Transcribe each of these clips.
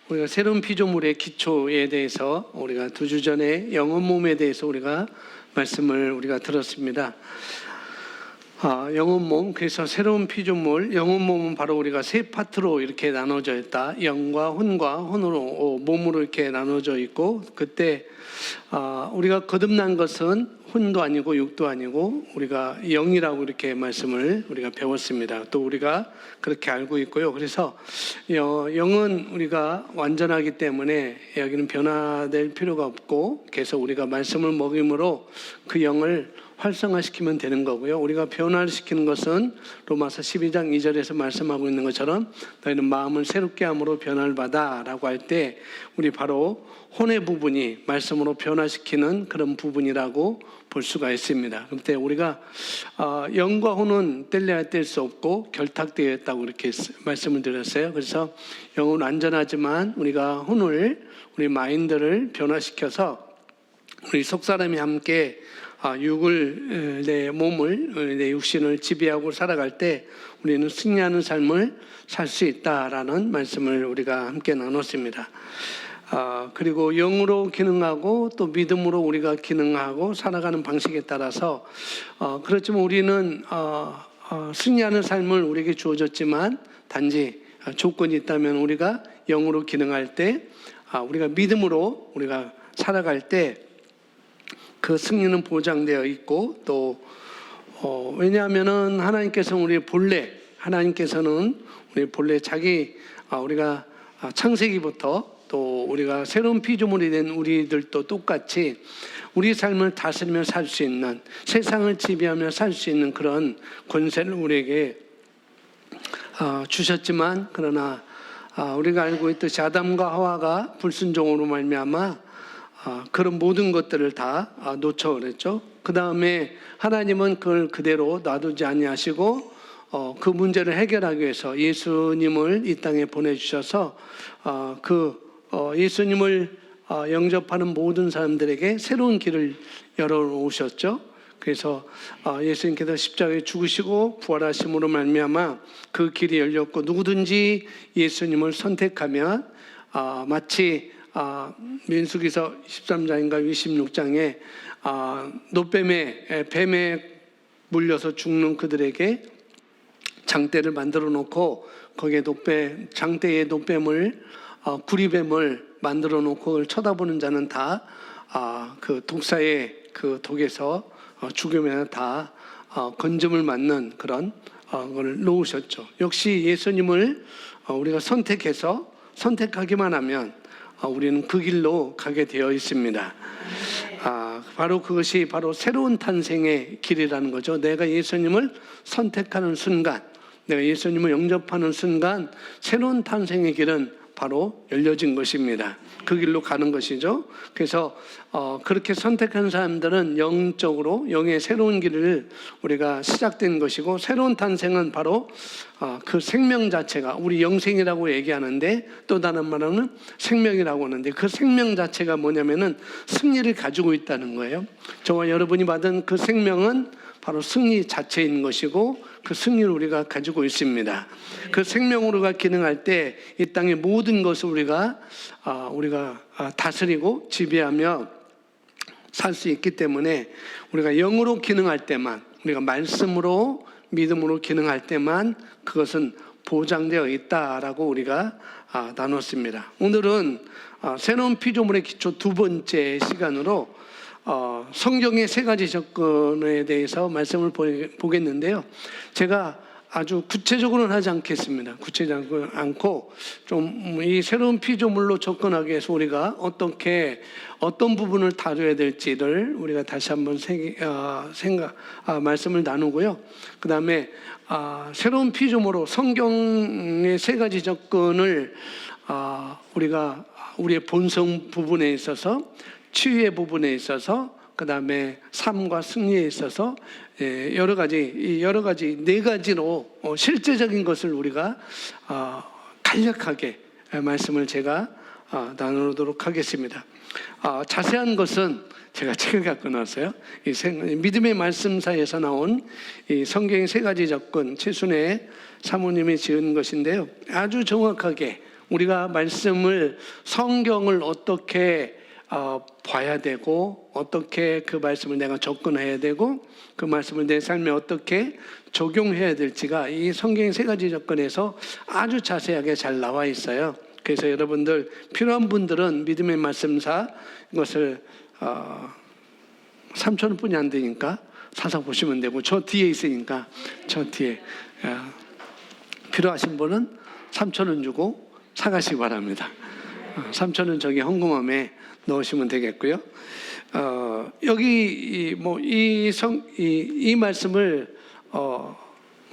우리가 새로운 피조물의 기초에 대해서 우리가 2주 전에 영혼 몸에 대해서 우리가 말씀을 우리가 들었습니다. 영혼 몸, 그래서 새로운 피조물, 영혼 몸은 바로 우리가 세 파트로 이렇게 나눠져 있다. 영과 혼과 혼으로, 몸으로 이렇게 나눠져 있고, 그때 우리가 거듭난 것은 혼도 아니고 육도 아니고 우리가 영이라고 이렇게 말씀을 우리가 배웠습니다. 또 우리가 그렇게 알고 있고요. 그래서 영은 우리가 완전하기 때문에 여기는 변화될 필요가 없고, 계속 우리가 말씀을 먹임으로 그 영을 활성화시키면 되는 거고요. 우리가 변화를 시키는 것은 로마서 12장 2절에서 말씀하고 있는 것처럼 너희는 마음을 새롭게 함으로 변화를 받아 라고 할 때 우리 바로 혼의 부분이 말씀으로 변화시키는 그런 부분이라고 볼 수가 있습니다. 그때 우리가 영과 혼은 뗄래야 뗄 수 없고 결탁되어 있다고 이렇게 말씀을 드렸어요. 그래서 영은 완전하지만 우리가 혼을, 우리 마인드를 변화시켜서 우리 속사람이 함께 육을, 내 몸을, 내 육신을 지배하고 살아갈 때 우리는 승리하는 삶을 살 수 있다라는 말씀을 우리가 함께 나눴습니다. 그리고 영으로 기능하고 또 믿음으로 우리가 기능하고 살아가는 방식에 따라서 그렇지만 우리는 승리하는 삶을 우리에게 주어졌지만 단지 조건이 있다면 우리가 영으로 기능할 때 우리가 믿음으로 우리가 살아갈 때 그 승리는 보장되어 있고, 또 왜냐하면은 하나님께서는 우리 본래, 하나님께서는 우리 본래 우리가 창세기부터 또 우리가 새로운 피조물이 된 우리들도 똑같이 우리 삶을 다스리며 살 수 있는, 세상을 지배하며 살 수 있는 그런 권세를 우리에게 주셨지만, 그러나 우리가 알고 있듯이 아담과 하와가 불순종으로 말미암아 그런 모든 것들을 다 놓쳐버렸죠. 그 다음에 하나님은 그걸 그대로 놔두지 아니하시고 그 문제를 해결하기 위해서 예수님을 이 땅에 보내주셔서 예수님을 영접하는 모든 사람들에게 새로운 길을 열어놓으셨죠. 그래서 예수님께서 십자가에 죽으시고 부활하심으로 말미암아 그 길이 열렸고, 누구든지 예수님을 선택하면 마치 민수기서 13장인가 26장에 뱀에 물려서 죽는 그들에게 장대를 만들어 놓고 거기에 장대에 노뱀을 구리뱀을 만들어 놓고 그걸 쳐다보는 자는 다 그 독사의 그 독에서 죽음에 다 건짐을 맞는 그런 걸 놓으셨죠. 역시 예수님을 우리가 선택하기만 하면 우리는 그 길로 가게 되어 있습니다. 바로 그것이 바로 새로운 탄생의 길이라는 거죠. 내가 예수님을 선택하는 순간, 내가 예수님을 영접하는 순간 새로운 탄생의 길은 바로 열려진 것입니다. 그 길로 가는 것이죠. 그래서 그렇게 선택한 사람들은 영적으로 영의 새로운 길을 우리가 시작된 것이고, 새로운 탄생은 바로 그 생명 자체가 우리 영생이라고 얘기하는데, 또 다른 말로는 생명이라고 하는데, 그 생명 자체가 뭐냐면은 승리를 가지고 있다는 거예요. 저와 여러분이 받은 그 생명은 바로 승리 자체인 것이고, 그 승리를 우리가 가지고 있습니다. 그 생명으로가 기능할 때 이 땅의 모든 것을 우리가 다스리고 지배하며 살 수 있기 때문에, 우리가 영으로 기능할 때만, 우리가 말씀으로 믿음으로 기능할 때만 그것은 보장되어 있다라고 우리가 나눴습니다. 오늘은 새로운 피조물의 기초 2번째 시간으로 성경의 3가지 접근에 대해서 말씀을 보겠는데요. 제가 아주 구체적으로는 하지 않겠습니다. 구체적으로 않고 좀 이 새로운 피조물로 접근하기 위해서 우리가 어떤 부분을 다뤄야 될지를 우리가 다시 한번 말씀을 나누고요. 그 다음에 새로운 피조물로 성경의 3가지 접근을 우리가 우리의 본성 부분에 있어서, 치유의 부분에 있어서, 그 다음에 삶과 승리에 있어서 여러 가지 4가지로 실제적인 것을 우리가 간략하게 말씀을 제가 나누도록 하겠습니다. 자세한 것은 제가 책을 갖고 나왔어요. 믿음의 말씀사에서 나온 이 성경의 3가지 접근, 최순애 사모님이 지은 것인데요. 아주 정확하게 우리가 말씀을, 성경을 어떻게 봐야 되고, 어떻게 그 말씀을 내가 접근해야 되고, 그 말씀을 내 삶에 어떻게 적용해야 될지가 이 성경의 3가지 접근에서 아주 자세하게 잘 나와 있어요. 그래서 여러분들 필요한 분들은 믿음의 말씀사 이것을 3,000원뿐이 안 되니까 사서 보시면 되고, 저 뒤에 있으니까 저 뒤에 필요하신 분은 3,000원 주고 사가시기 바랍니다. 3,000원 저기 헌금함에 넣으시면 되겠고요. 여기 이 말씀을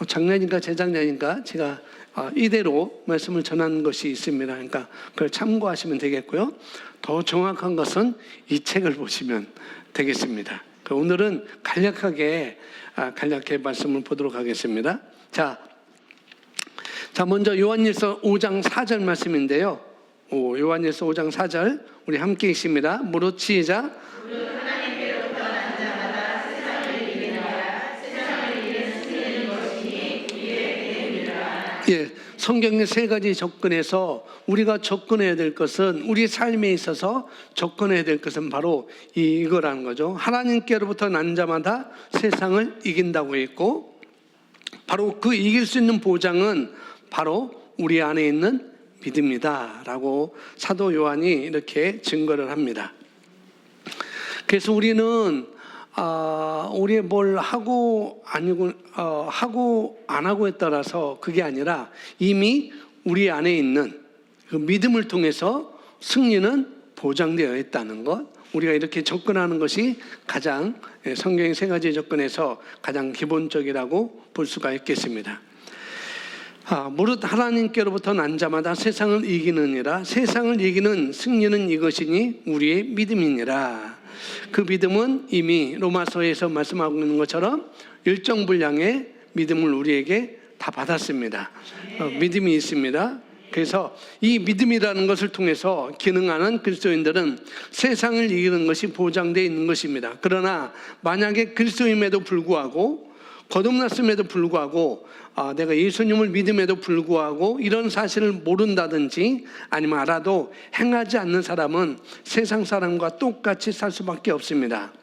작년인가 재작년인가 제가 이대로 말씀을 전한 것이 있습니다. 그러니까 그걸 참고하시면 되겠고요. 더 정확한 것은 이 책을 보시면 되겠습니다. 오늘은 간략하게 말씀을 보도록 하겠습니다. 자, 먼저 요한일서 5장 4절 말씀인데요. 요한일서 5장 4절 우리 함께 읽습니다. 무릇 시작. 예, 성경의 3가지 접근에서 우리가 접근해야 될 것은, 우리 삶에 있어서 접근해야 될 것은 바로 이거라는 거죠. 하나님께로부터 난 자마다 세상을 이긴다고 했고, 바로 그 이길 수 있는 보장은 바로 우리 안에 있는 믿음이다 라고 사도 요한이 이렇게 증거를 합니다. 그래서 우리는 우리의 뭘 하고 하고 안 하고에 따라서 그게 아니라 이미 우리 안에 있는 그 믿음을 통해서 승리는 보장되어 있다는 것, 우리가 이렇게 접근하는 것이 가장 성경의 3가지 접근에서 가장 기본적이라고 볼 수가 있겠습니다. 무릇 하나님께로부터 난 자마다 세상을 이기느니라. 세상을 이기는 승리는 이것이니 우리의 믿음이니라. 그 믿음은 이미 로마서에서 말씀하고 있는 것처럼 일정 분량의 믿음을 우리에게 다 받았습니다. 믿음이 있습니다. 그래서 이 믿음이라는 것을 통해서 기능하는 그리스도인들은 세상을 이기는 것이 보장되어 있는 것입니다. 그러나 만약에 그리스도임에도 불구하고, 거듭났음에도 불구하고, 내가 예수님을 믿음에도 불구하고 이런 사실을 모른다든지 아니면 알아도 행하지 않는 사람은 세상 사람과 똑같이 살 수밖에 없습니다.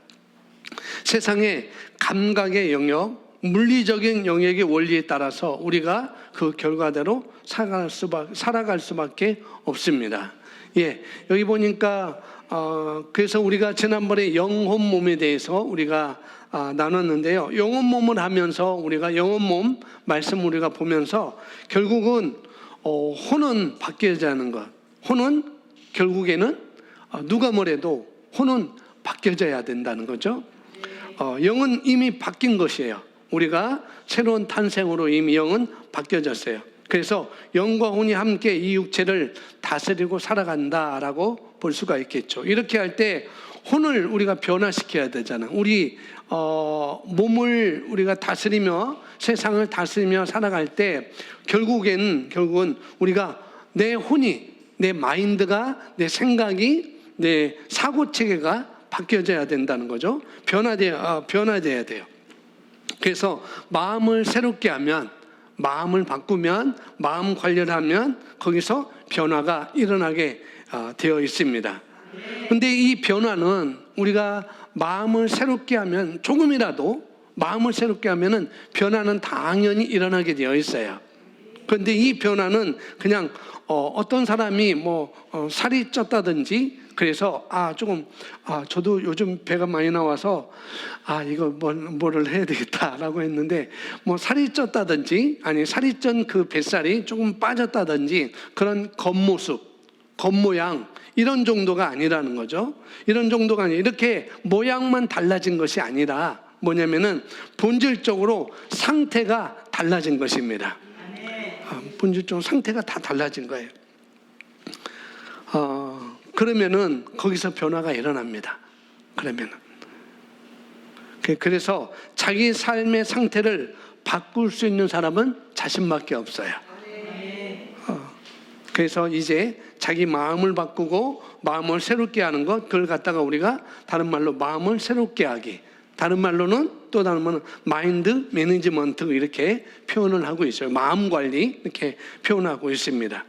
세상의 감각의 영역, 물리적인 영역의 원리에 따라서 우리가 그 결과대로 살아갈 수밖에 없습니다. 예, 여기 보니까 그래서 우리가 지난번에 영혼 몸에 대해서 우리가 나눴는데요. 영혼 몸을 하면서 우리가 영혼 몸 말씀 우리가 보면서 결국은 혼은 바뀌어야 하는 것. 혼은 결국에는 누가 뭐래도 혼은 바뀌어져야 된다는 거죠. 영은 이미 바뀐 것이에요. 우리가 새로운 탄생으로 이미 영은 바뀌어졌어요. 그래서 영과 혼이 함께 이 육체를 다스리고 살아간다라고 볼 수가 있겠죠. 이렇게 할 때 혼을 우리가 변화시켜야 되잖아요. 우리 몸을 우리가 다스리며 세상을 다스리며 살아갈 때 결국은 우리가 내 혼이, 내 마인드가, 내 생각이, 내 사고체계가 바뀌어져야 된다는 거죠. 변화돼야 돼요. 그래서 마음을 새롭게 하면, 마음을 바꾸면, 마음 관리를 하면 거기서 변화가 일어나게 되어 있습니다. 근데 이 변화는 우리가 마음을 새롭게 하면, 조금이라도 마음을 새롭게 하면은 변화는 당연히 일어나게 되어 있어요. 그런데 이 변화는 그냥 어떤 사람이 살이 쪘다든지, 그래서 저도 요즘 배가 많이 나와서 이거 뭐를 해야 되겠다라고 했는데, 살이 쪘다든지, 아니 살이 찐 그 뱃살이 조금 빠졌다든지, 그런 겉모습, 겉모양, 이런 정도가 아니라는 거죠. 이런 정도가 아니라 이렇게 모양만 달라진 것이 아니라 뭐냐면은 본질적으로 상태가 달라진 것입니다. 본질적으로 상태가 다 달라진 거예요. 그러면은 거기서 변화가 일어납니다. 그래서 자기 삶의 상태를 바꿀 수 있는 사람은 자신밖에 없어요. 그래서 이제 자기 마음을 바꾸고 마음을 새롭게 하는 것, 그걸 갖다가 우리가 다른 말로 마음을 새롭게 하기, 다른 말로는 마인드 매니지먼트 이렇게 표현을 하고 있어요. 마음 관리 이렇게 표현하고 있습니다.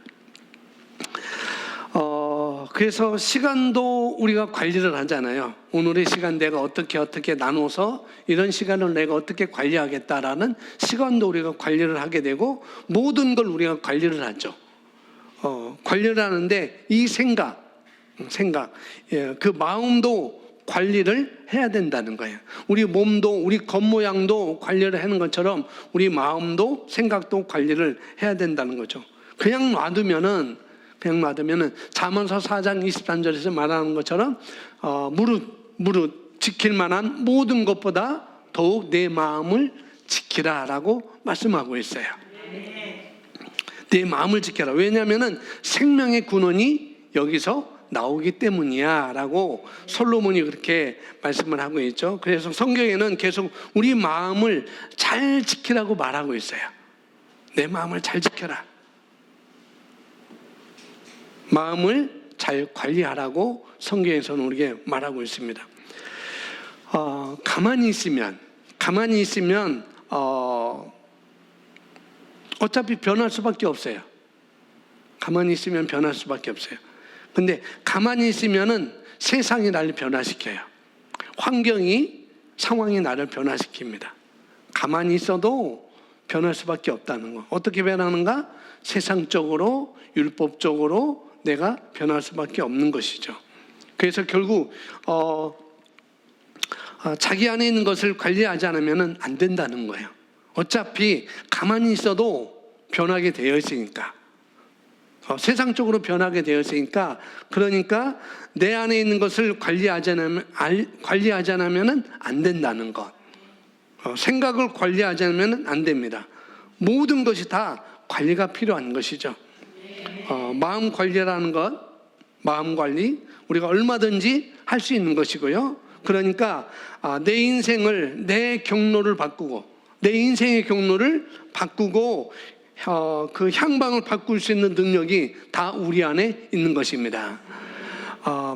그래서 시간도 우리가 관리를 하잖아요. 오늘의 시간 내가 어떻게 나눠서 이런 시간을 내가 어떻게 관리하겠다라는 시간도 우리가 관리를 하게 되고 모든 걸 우리가 관리를 하죠. 관리를 하는데 이 생각, 그 마음도 관리를 해야 된다는 거예요. 우리 몸도 우리 겉모양도 관리를 하는 것처럼 우리 마음도 생각도 관리를 해야 된다는 거죠. 그냥 놔두면은 잠언서 4장 23절에서 말하는 것처럼 무릇 지킬 만한 모든 것보다 더욱 내 마음을 지키라라고 말씀하고 있어요. 내 마음을 지켜라. 왜냐하면은 생명의 근원이 여기서 나오기 때문이야 라고 솔로몬이 그렇게 말씀을 하고 있죠. 그래서 성경에는 계속 우리 마음을 잘 지키라고 말하고 있어요. 내 마음을 잘 지켜라. 마음을 잘 관리하라고 성경에서는 우리에게 말하고 있습니다. 가만히 있으면 어차피 변할 수밖에 없어요. 가만히 있으면 변할 수밖에 없어요. 근데 가만히 있으면은 세상이 나를 변화시켜요. 상황이 나를 변화시킵니다. 가만히 있어도 변할 수밖에 없다는 거. 어떻게 변하는가? 세상적으로, 율법적으로 내가 변할 수밖에 없는 것이죠. 그래서 결국 자기 안에 있는 것을 관리하지 않으면 안 된다는 거예요. 어차피 가만히 있어도 변하게 되어 있으니까. 세상적으로 변하게 되어 있으니까, 그러니까 내 안에 있는 것을 관리하지 않으면 안 된다는 것. 생각을 관리하지 않으면 안 됩니다. 모든 것이 다 관리가 필요한 것이죠. 마음 관리라는 것, 마음 관리 우리가 얼마든지 할 수 있는 것이고요. 그러니까 내 인생을, 내 경로를 바꾸고, 내 인생의 경로를 바꾸고 그 향방을 바꿀 수 있는 능력이 다 우리 안에 있는 것입니다.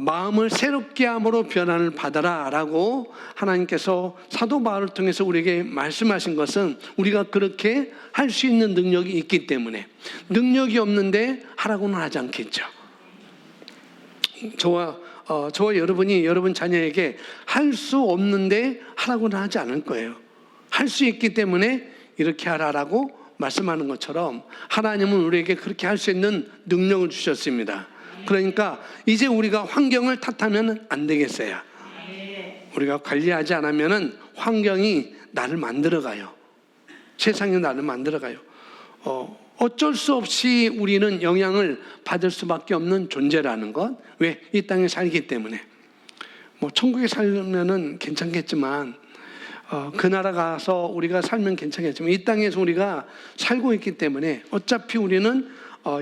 마음을 새롭게 함으로 변화를 받아라 라고 하나님께서 사도 바울을 통해서 우리에게 말씀하신 것은 우리가 그렇게 할 수 있는 능력이 있기 때문에, 능력이 없는데 하라고는 하지 않겠죠. 저와 여러분이 여러분 자녀에게 할 수 없는데 하라고는 하지 않을 거예요. 할 수 있기 때문에 이렇게 하라라고 말씀하는 것처럼 하나님은 우리에게 그렇게 할 수 있는 능력을 주셨습니다. 그러니까 이제 우리가 환경을 탓하면 안 되겠어요. 우리가 관리하지 않으면 환경이 나를 만들어가요. 세상이 나를 만들어가요. 어쩔 수 없이 우리는 영향을 받을 수밖에 없는 존재라는 것. 왜? 이 땅에 살기 때문에. 천국에 살면은 괜찮겠지만, 그 나라 가서 우리가 살면 괜찮겠지만, 이 땅에서 우리가 살고 있기 때문에 어차피 우리는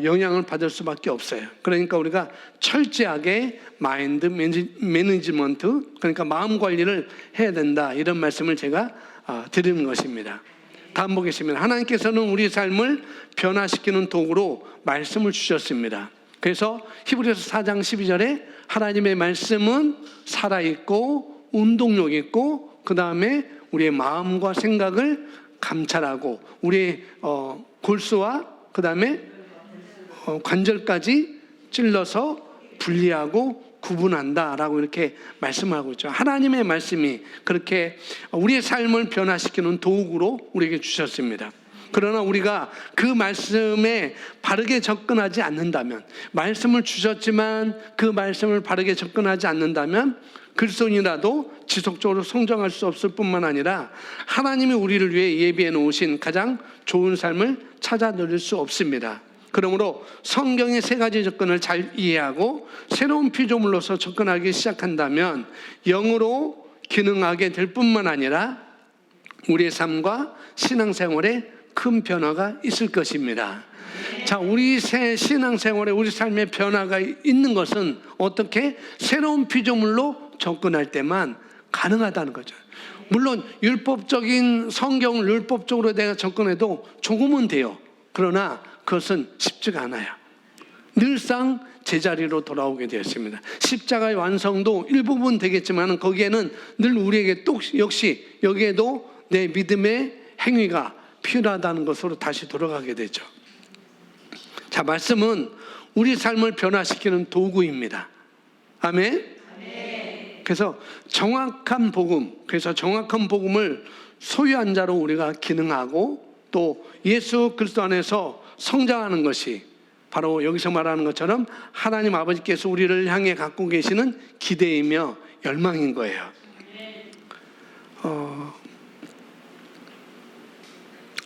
영향을 받을 수밖에 없어요. 그러니까 우리가 철저하게 마인드 매니지먼트, 그러니까 마음 관리를 해야 된다, 이런 말씀을 제가 드리는 것입니다. 다음 보겠습니다. 하나님께서는 우리 삶을 변화시키는 도구로 말씀을 주셨습니다. 그래서 히브리서 4장 12절에 하나님의 말씀은 살아있고 운동력 있고, 그 다음에 우리의 마음과 생각을 감찰하고 우리의 골수와 그 다음에 관절까지 찔러서 분리하고 구분한다라고 이렇게 말씀하고 있죠. 하나님의 말씀이 그렇게 우리의 삶을 변화시키는 도구로 우리에게 주셨습니다. 그러나 우리가 그 말씀에 바르게 접근하지 않는다면, 말씀을 주셨지만 그 말씀을 바르게 접근하지 않는다면 그리스도인이라도 지속적으로 성장할 수 없을 뿐만 아니라 하나님이 우리를 위해 예비해 놓으신 가장 좋은 삶을 찾아 누릴 수 없습니다. 그러므로 성경의 세 가지 접근을 잘 이해하고 새로운 피조물로서 접근하기 시작한다면 영으로 기능하게 될 뿐만 아니라 우리의 삶과 신앙생활에 큰 변화가 있을 것입니다. 자, 우리 신앙생활에 우리 삶의 변화가 있는 것은 어떻게? 새로운 피조물로 접근할 때만 가능하다는 거죠. 물론 율법적인 성경을 율법적으로 내가 접근해도 조금은 돼요. 그러나 그것은 쉽지가 않아요. 늘상 제자리로 돌아오게 되었습니다. 십자가의 완성도 일부분 되겠지만 거기에는 늘 우리에게 또 역시 여기에도 내 믿음의 행위가 필요하다는 것으로 다시 돌아가게 되죠. 자, 말씀은 우리 삶을 변화시키는 도구입니다. 아멘? 그래서 정확한 복음을 소유한 자로 우리가 기능하고 또 예수 그리스도 안에서 성장하는 것이 바로 여기서 말하는 것처럼 하나님 아버지께서 우리를 향해 갖고 계시는 기대이며 열망인 거예요.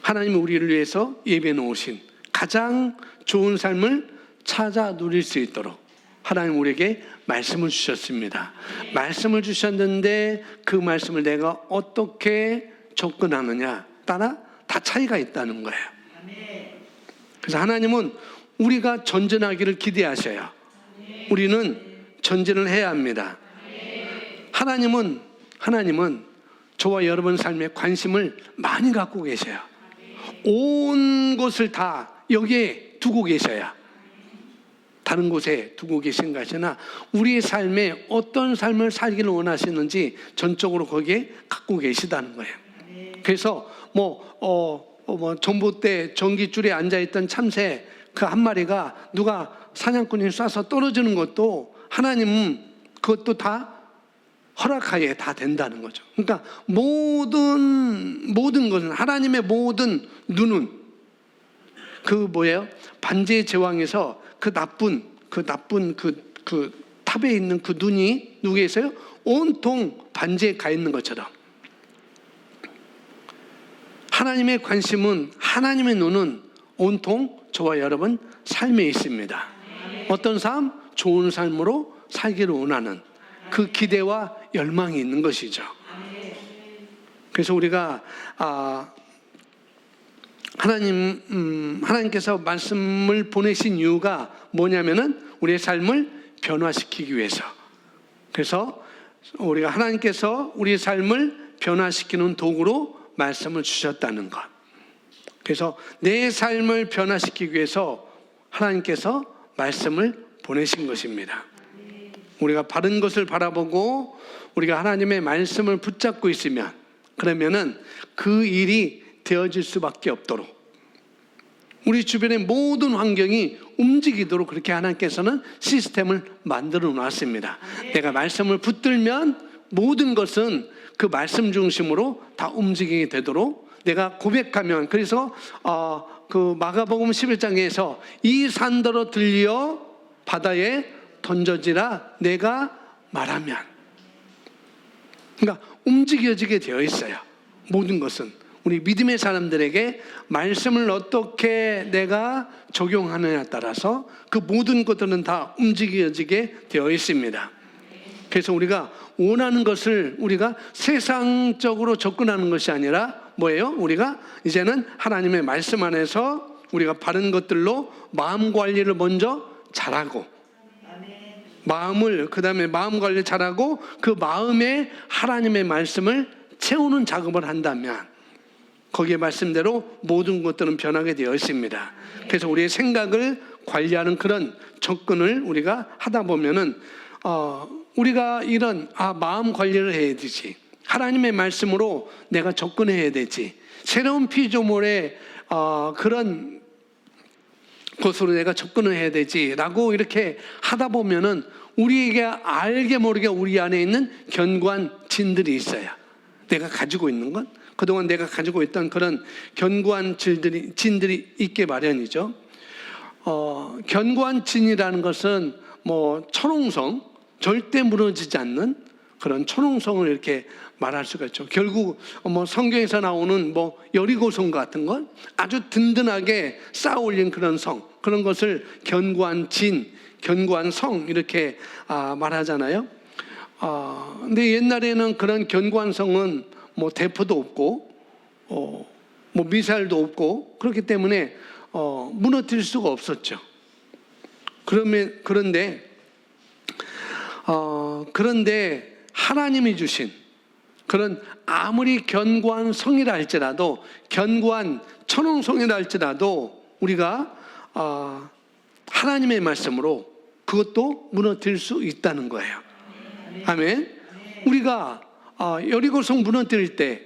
하나님이 우리를 위해서 예배해 놓으신 가장 좋은 삶을 찾아 누릴 수 있도록 하나님 우리에게 말씀을 주셨습니다. 말씀을 주셨는데 그 말씀을 내가 어떻게 접근하느냐 따라 다 차이가 있다는 거예요. 그래서 하나님은 우리가 전진하기를 기대하셔요. 우리는 전진을 해야 합니다. 하나님은 저와 여러분 삶에 관심을 많이 갖고 계셔요. 온 것을 다 여기에 두고 계셔야 다른 곳에 두고 계신 것이나 우리의 삶에 어떤 삶을 살기를 원하시는지 전적으로 거기에 갖고 계시다는 거예요. 그래서 전봇대 전깃줄에 앉아있던 참새 그 한 마리가 누가 사냥꾼이 쏴서 떨어지는 것도 하나님은 그것도 다 허락하에 다 된다는 거죠. 그러니까 모든 것은 하나님의 모든 눈은 반지의 제왕에서 그 나쁜 탑에 있는 그 눈이 누구에 있어요? 온통 반지에 가 있는 것처럼 하나님의 관심은 하나님의 눈은 온통 저와 여러분 삶에 있습니다. 어떤 삶? 좋은 삶으로 살기를 원하는 그 기대와 열망이 있는 것이죠. 그래서 우리가 하나님께서 말씀을 보내신 이유가 뭐냐면은 우리의 삶을 변화시키기 위해서. 그래서 우리가 하나님께서 우리의 삶을 변화시키는 도구로 말씀을 주셨다는 것. 그래서 내 삶을 변화시키기 위해서 하나님께서 말씀을 보내신 것입니다. 우리가 바른 것을 바라보고 우리가 하나님의 말씀을 붙잡고 있으면 그러면은 그 일이 되어질 수밖에 없도록 우리 주변의 모든 환경이 움직이도록 그렇게 하나님께서는 시스템을 만들어 놨습니다. 내가 말씀을 붙들면 모든 것은 그 말씀 중심으로 다 움직이게 되도록 내가 고백하면 그래서 그 마가복음 11장에서 이 산더러 들려 바다에 던져지라 내가 말하면 그러니까 움직여지게 되어 있어요. 모든 것은 우리 믿음의 사람들에게 말씀을 어떻게 내가 적용하느냐에 따라서 그 모든 것들은 다 움직여지게 되어 있습니다. 그래서 우리가 원하는 것을 우리가 세상적으로 접근하는 것이 아니라 뭐예요? 우리가 이제는 하나님의 말씀 안에서 우리가 바른 것들로 마음 관리를 먼저 잘하고 그 다음에 마음 관리 잘하고 그 마음에 하나님의 말씀을 채우는 작업을 한다면 거기에 말씀대로 모든 것들은 변하게 되어 있습니다. 그래서 우리의 생각을 관리하는 그런 접근을 우리가 하다 보면은 우리가 이런 마음 관리를 해야 되지, 하나님의 말씀으로 내가 접근해야 되지, 새로운 피조물의 그런 것으로 내가 접근을 해야 되지라고 이렇게 하다 보면은 우리에게 알게 모르게 우리 안에 있는 견고한 진들이 있어요. 내가 가지고 있는 것, 그동안 내가 가지고 있던 그런 견고한 진들이 있게 마련이죠. 견고한 진이라는 것은 천홍성, 절대 무너지지 않는 그런 천홍성을 이렇게 말할 수가 있죠. 결국 성경에서 나오는 여리고성 같은 것, 아주 든든하게 쌓아 올린 그런 성, 그런 것을 견고한 진, 견고한 성 이렇게 말하잖아요. 근데 옛날에는 그런 견고한 성은 대포도 없고 미사일도 없고 그렇기 때문에 무너뜨릴 수가 없었죠. 그런데 하나님이 주신 그런 아무리 견고한 성이라 할지라도, 견고한 천홍성이라 할지라도 우리가 하나님의 말씀으로 그것도 무너뜨릴 수 있다는 거예요. 아멘. 우리가 여리고성 무너뜨릴 때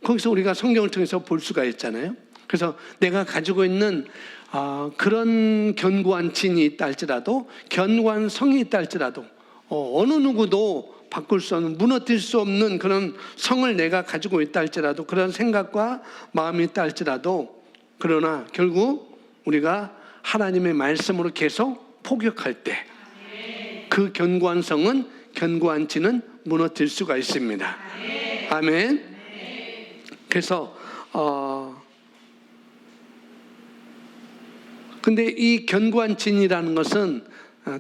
거기서 우리가 성경을 통해서 볼 수가 있잖아요. 그래서 내가 가지고 있는 그런 견고한 진이 있다 할지라도, 견고한 성이 있다 할지라도, 어느 누구도 바꿀 수 없는, 무너뜨릴 수 없는 그런 성을 내가 가지고 있다 할지라도, 그런 생각과 마음이 있다 할지라도, 그러나 결국 우리가 하나님의 말씀으로 계속 포격할 때 그 견고한 성은, 견고한 진은 무너뜨릴 수가 있습니다. 아멘. 그래서 근데 이 견고한 진이라는 것은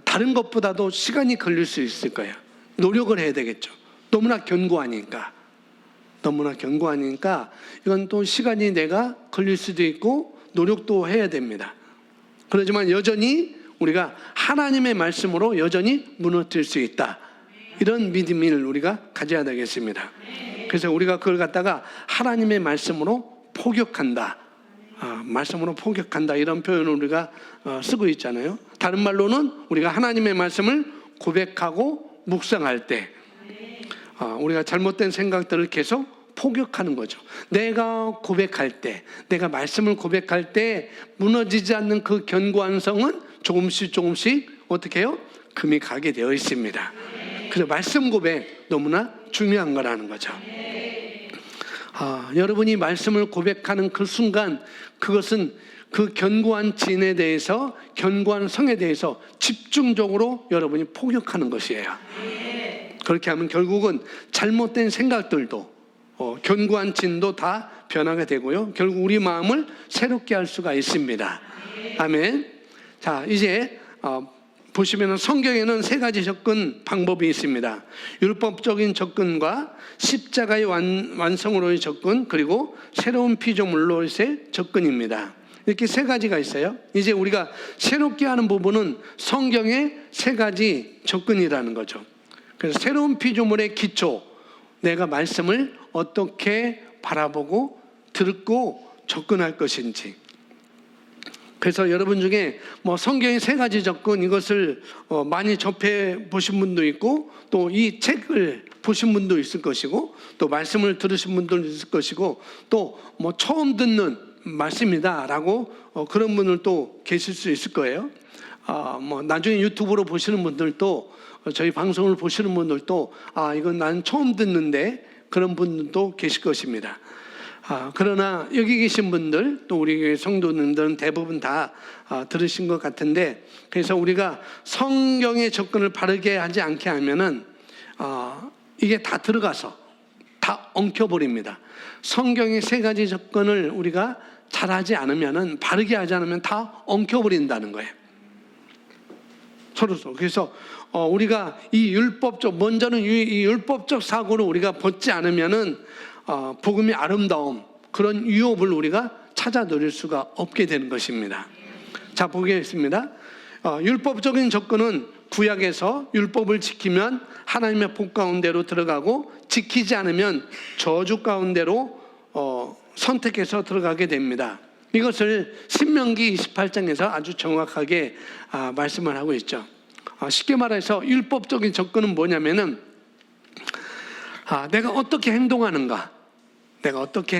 다른 것보다도 시간이 걸릴 수 있을 거예요. 노력을 해야 되겠죠. 너무나 견고하니까 이건 또 시간이 내가 걸릴 수도 있고 노력도 해야 됩니다. 그렇지만 여전히 우리가 하나님의 말씀으로 여전히 무너뜨릴 수 있다, 이런 믿음을 우리가 가져야 되겠습니다. 그래서 우리가 그걸 갖다가 하나님의 말씀으로 포격한다, 말씀으로 포격한다, 이런 표현을 우리가 쓰고 있잖아요. 다른 말로는 우리가 하나님의 말씀을 고백하고 묵상할 때 우리가 잘못된 생각들을 계속 포격하는 거죠. 내가 고백할 때, 내가 말씀을 고백할 때 무너지지 않는 그 견고한 성은 조금씩 어떻게 해요? 금이 가게 되어 있습니다. 그래서 말씀 고백 너무나 중요한 거라는 거죠. 여러분이 말씀을 고백하는 그 순간, 그것은 그 견고한 진에 대해서, 견고한 성에 대해서 집중적으로 여러분이 포격하는 것이에요. 그렇게 하면 결국은 잘못된 생각들도, 견고한 진도 다 변화가 되고요, 결국 우리 마음을 새롭게 할 수가 있습니다. 아멘. 자, 이제 보시면 성경에는 세 가지 접근 방법이 있습니다. 율법적인 접근과 십자가의 완성으로의 접근, 그리고 새로운 피조물로의 접근입니다. 이렇게 세 가지가 있어요. 이제 우리가 새롭게 하는 부분은 성경의 세 가지 접근이라는 거죠. 그래서 새로운 피조물의 기초, 내가 말씀을 어떻게 바라보고 듣고 접근할 것인지. 그래서 여러분 중에 성경의 세 가지 접근, 이것을 많이 접해 보신 분도 있고, 또 이 책을 보신 분도 있을 것이고, 또 말씀을 들으신 분도 있을 것이고, 또 처음 듣는 말씀이다라고 그런 분들 또 계실 수 있을 거예요. 나중에 유튜브로 보시는 분들도, 저희 방송을 보시는 분들도 이건 난 처음 듣는데, 그런 분들도 계실 것입니다. 그러나 여기 계신 분들, 또 우리 성도님들은 대부분 다 들으신 것 같은데, 그래서 우리가 성경의 접근을 바르게 하지 않게 하면은 이게 다 들어가서 다 엉켜버립니다. 성경의 세 가지 접근을 우리가 잘하지 않으면은, 바르게 하지 않으면 다 엉켜버린다는 거예요, 서로서. 그래서 우리가 이 율법적, 먼저는 이 율법적 사고를 우리가 벗지 않으면은 복음의 아름다움, 그런 유업을 우리가 찾아 누릴 수가 없게 되는 것입니다. 자, 보겠습니다. 율법적인 접근은 구약에서 율법을 지키면 하나님의 복 가운데로 들어가고, 지키지 않으면 저주 가운데로 선택해서 들어가게 됩니다. 이것을 신명기 28장에서 아주 정확하게 말씀을 하고 있죠. 쉽게 말해서 율법적인 접근은 뭐냐면은 내가 어떻게 행동하는가, 내가 어떻게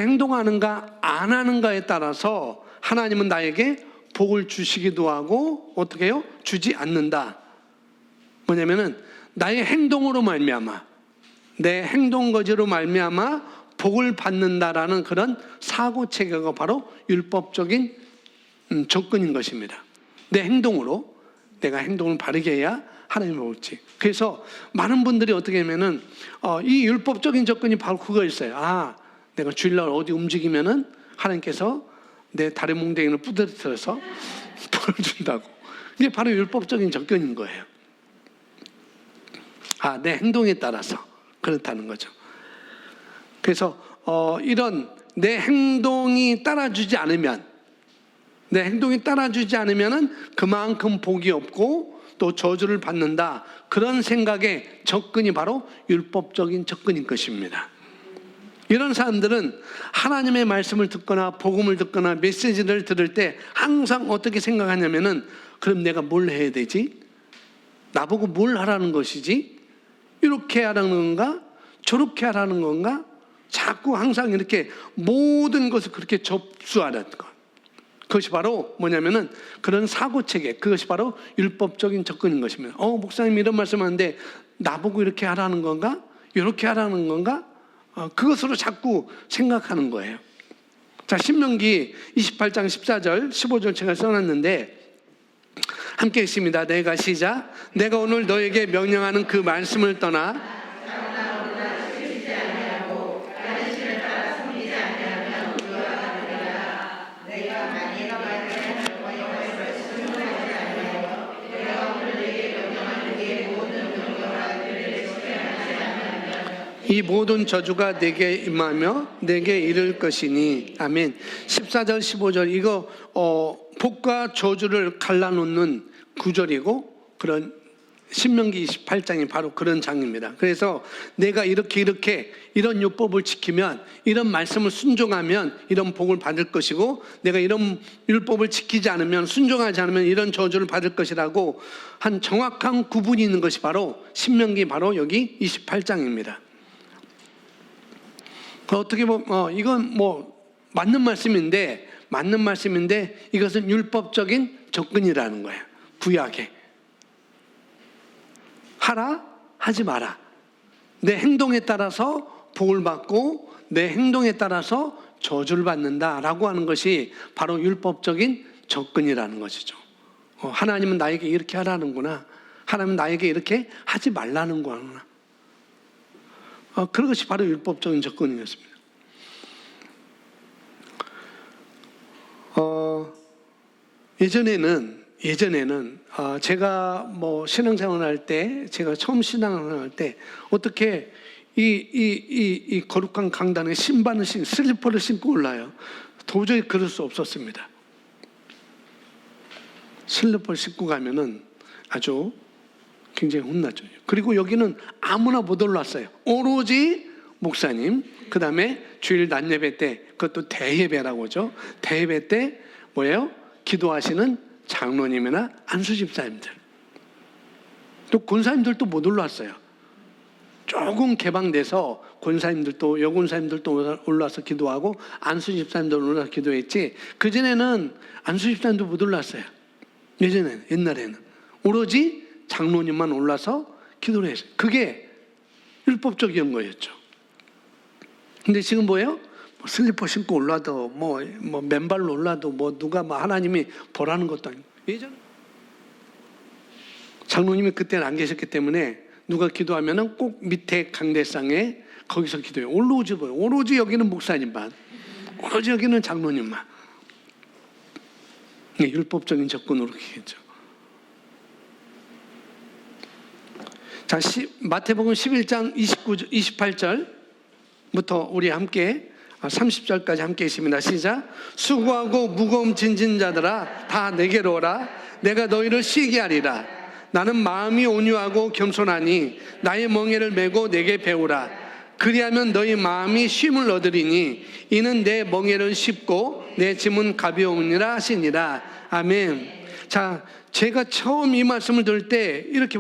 행동하는가 안 하는가에 따라서 하나님은 나에게 복을 주시기도 하고, 어떻게 해요? 주지 않는다. 뭐냐면은 나의 행동으로 말미암아, 내 행동 거지로 말미암아 복을 받는다라는 그런 사고 체계가 바로 율법적인 접근인 것입니다. 내 행동으로, 내가 행동을 바르게 해야 하나님을 볼지. 그래서 많은 분들이 어떻게 하면은 이 율법적인 접근이 바로 그거 있어요. 내가 주일날 어디 움직이면은 하나님께서 내 다리 몽둥이를 부드러뜨려서 벌을 준다고. 이게 바로 율법적인 접근인 거예요. 내 행동에 따라서 그렇다는 거죠. 그래서 이런 내 행동이 따라주지 않으면, 은 그만큼 복이 없고 또 저주를 받는다, 그런 생각의 접근이 바로 율법적인 접근인 것입니다. 이런 사람들은 하나님의 말씀을 듣거나 복음을 듣거나 메시지를 들을 때 항상 어떻게 생각하냐면은, 그럼 내가 뭘 해야 되지? 나보고 뭘 하라는 것이지? 이렇게 하라는 건가? 저렇게 하라는 건가? 자꾸 항상 이렇게 모든 것을 그렇게 접수하는 것. 그것이 바로 뭐냐면은 그런 사고체계, 그것이 바로 율법적인 접근인 것입니다. 목사님 이런 말씀하는데 나보고 이렇게 하라는 건가? 이렇게 하라는 건가? 그것으로 자꾸 생각하는 거예요. 자, 신명기 28장 14절 15절 제가 써놨는데 함께 읽습니다. 내가 시작. 내가 오늘 너에게 명령하는 그 말씀을 떠나 이 모든 저주가 내게 임하며 내게 이를 것이니. 아멘. 14절 15절 이거 복과 저주를 갈라놓는 구절이고 그런 신명기 28장이 바로 그런 장입니다. 그래서 내가 이렇게 이런 율법을 지키면, 이런 말씀을 순종하면 이런 복을 받을 것이고, 내가 이런 율법을 지키지 않으면, 순종하지 않으면 이런 저주를 받을 것이라고 한 정확한 구분이 있는 것이 바로 신명기 바로 여기 28장입니다. 어떻게 보면 이건 맞는 말씀인데 이것은 율법적인 접근이라는 거예요. 구약에 하라 하지 마라. 내 행동에 따라서 복을 받고 내 행동에 따라서 저주를 받는다라고 하는 것이 바로 율법적인 접근이라는 것이죠. 하나님은 나에게 이렇게 하라는구나. 하나님은 나에게 이렇게 하지 말라는 거구나. 그것이 바로 율법적인 접근이었습니다. 예전에는 제가 신앙생활할 때, 제가 처음 신앙생활할 때 어떻게 이 거룩한 강단에 신발을 슬리퍼를 신고 올라요? 도저히 그럴 수 없었습니다. 슬리퍼를 신고 가면은 아주 굉장히 혼났죠. 그리고 여기는 아무나 못 올랐어요. 오로지 목사님, 그 다음에 주일 낮 예배 때, 그것도 대예배라고 하죠. 대예배 때 뭐예요? 기도하시는 장로님이나 안수집사님들, 또 권사님들도 못 올랐어요. 조금 개방돼서 권사님들도, 여권사님들도 올라와서 기도하고 안수집사님도 올라와서 기도했지, 그전에는 안수집사님도 못 올랐어요. 옛날에는 오로지 장로님만 올라서 기도를 했어요. 그게 율법적인 거였죠. 근데 지금 뭐예요? 슬리퍼 신고 올라도 맨발로 올라도 누가 하나님이 보라는 것도 아니고. 예전에 장로님이 그때는 안 계셨기 때문에 누가 기도하면은 꼭 밑에 강대상에 거기서 기도해요. 오로지 여기는 목사님만, 오로지 여기는 장로님만. 율법적인 접근으로 했죠. 자, 마태복음 11장 28절부터 우리 함께 30절까지 함께 있습니다. 시작. 수고하고 무거움 짐진 자들아 다 내게로 오라. 내가 너희를 쉬게 하리라. 나는 마음이 온유하고 겸손하니 나의 멍에를 메고 내게 배우라. 그리하면 너희 마음이 쉼을 얻으리니 이는 내 멍에는 쉽고 내 짐은 가벼우니라 하시니라. 아멘. 자, 제가 처음 이 말씀을 들을 때 이렇게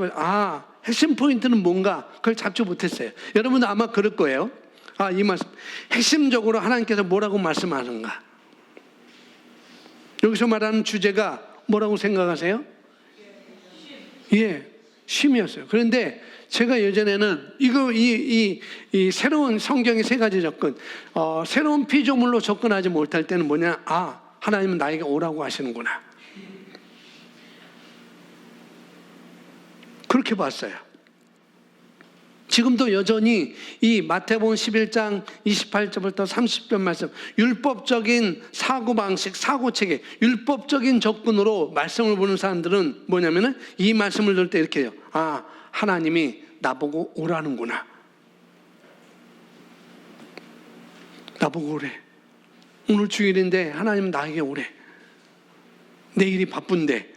핵심 포인트는 뭔가 그걸 잡지 못했어요. 여러분도 아마 그럴 거예요. 이 말씀 핵심적으로 하나님께서 뭐라고 말씀하는가? 여기서 말하는 주제가 뭐라고 생각하세요? 쉼이었어요. 그런데 제가 예전에는 이 새로운 성경의 세 가지 접근, 새로운 피조물로 접근하지 못할 때는 뭐냐? 하나님은 나에게 오라고 하시는구나. 그렇게 봤어요. 지금도 여전히 이 마태복음 11장 28절부터 30절 말씀, 율법적인 사고방식, 사고체계, 율법적인 접근으로 말씀을 보는 사람들은 뭐냐면은 이 말씀을 들을 때 이렇게 해요. 하나님이 나보고 오라는구나. 나보고 오래. 오늘 주일인데 하나님은 나에게 오래. 내 일이 바쁜데,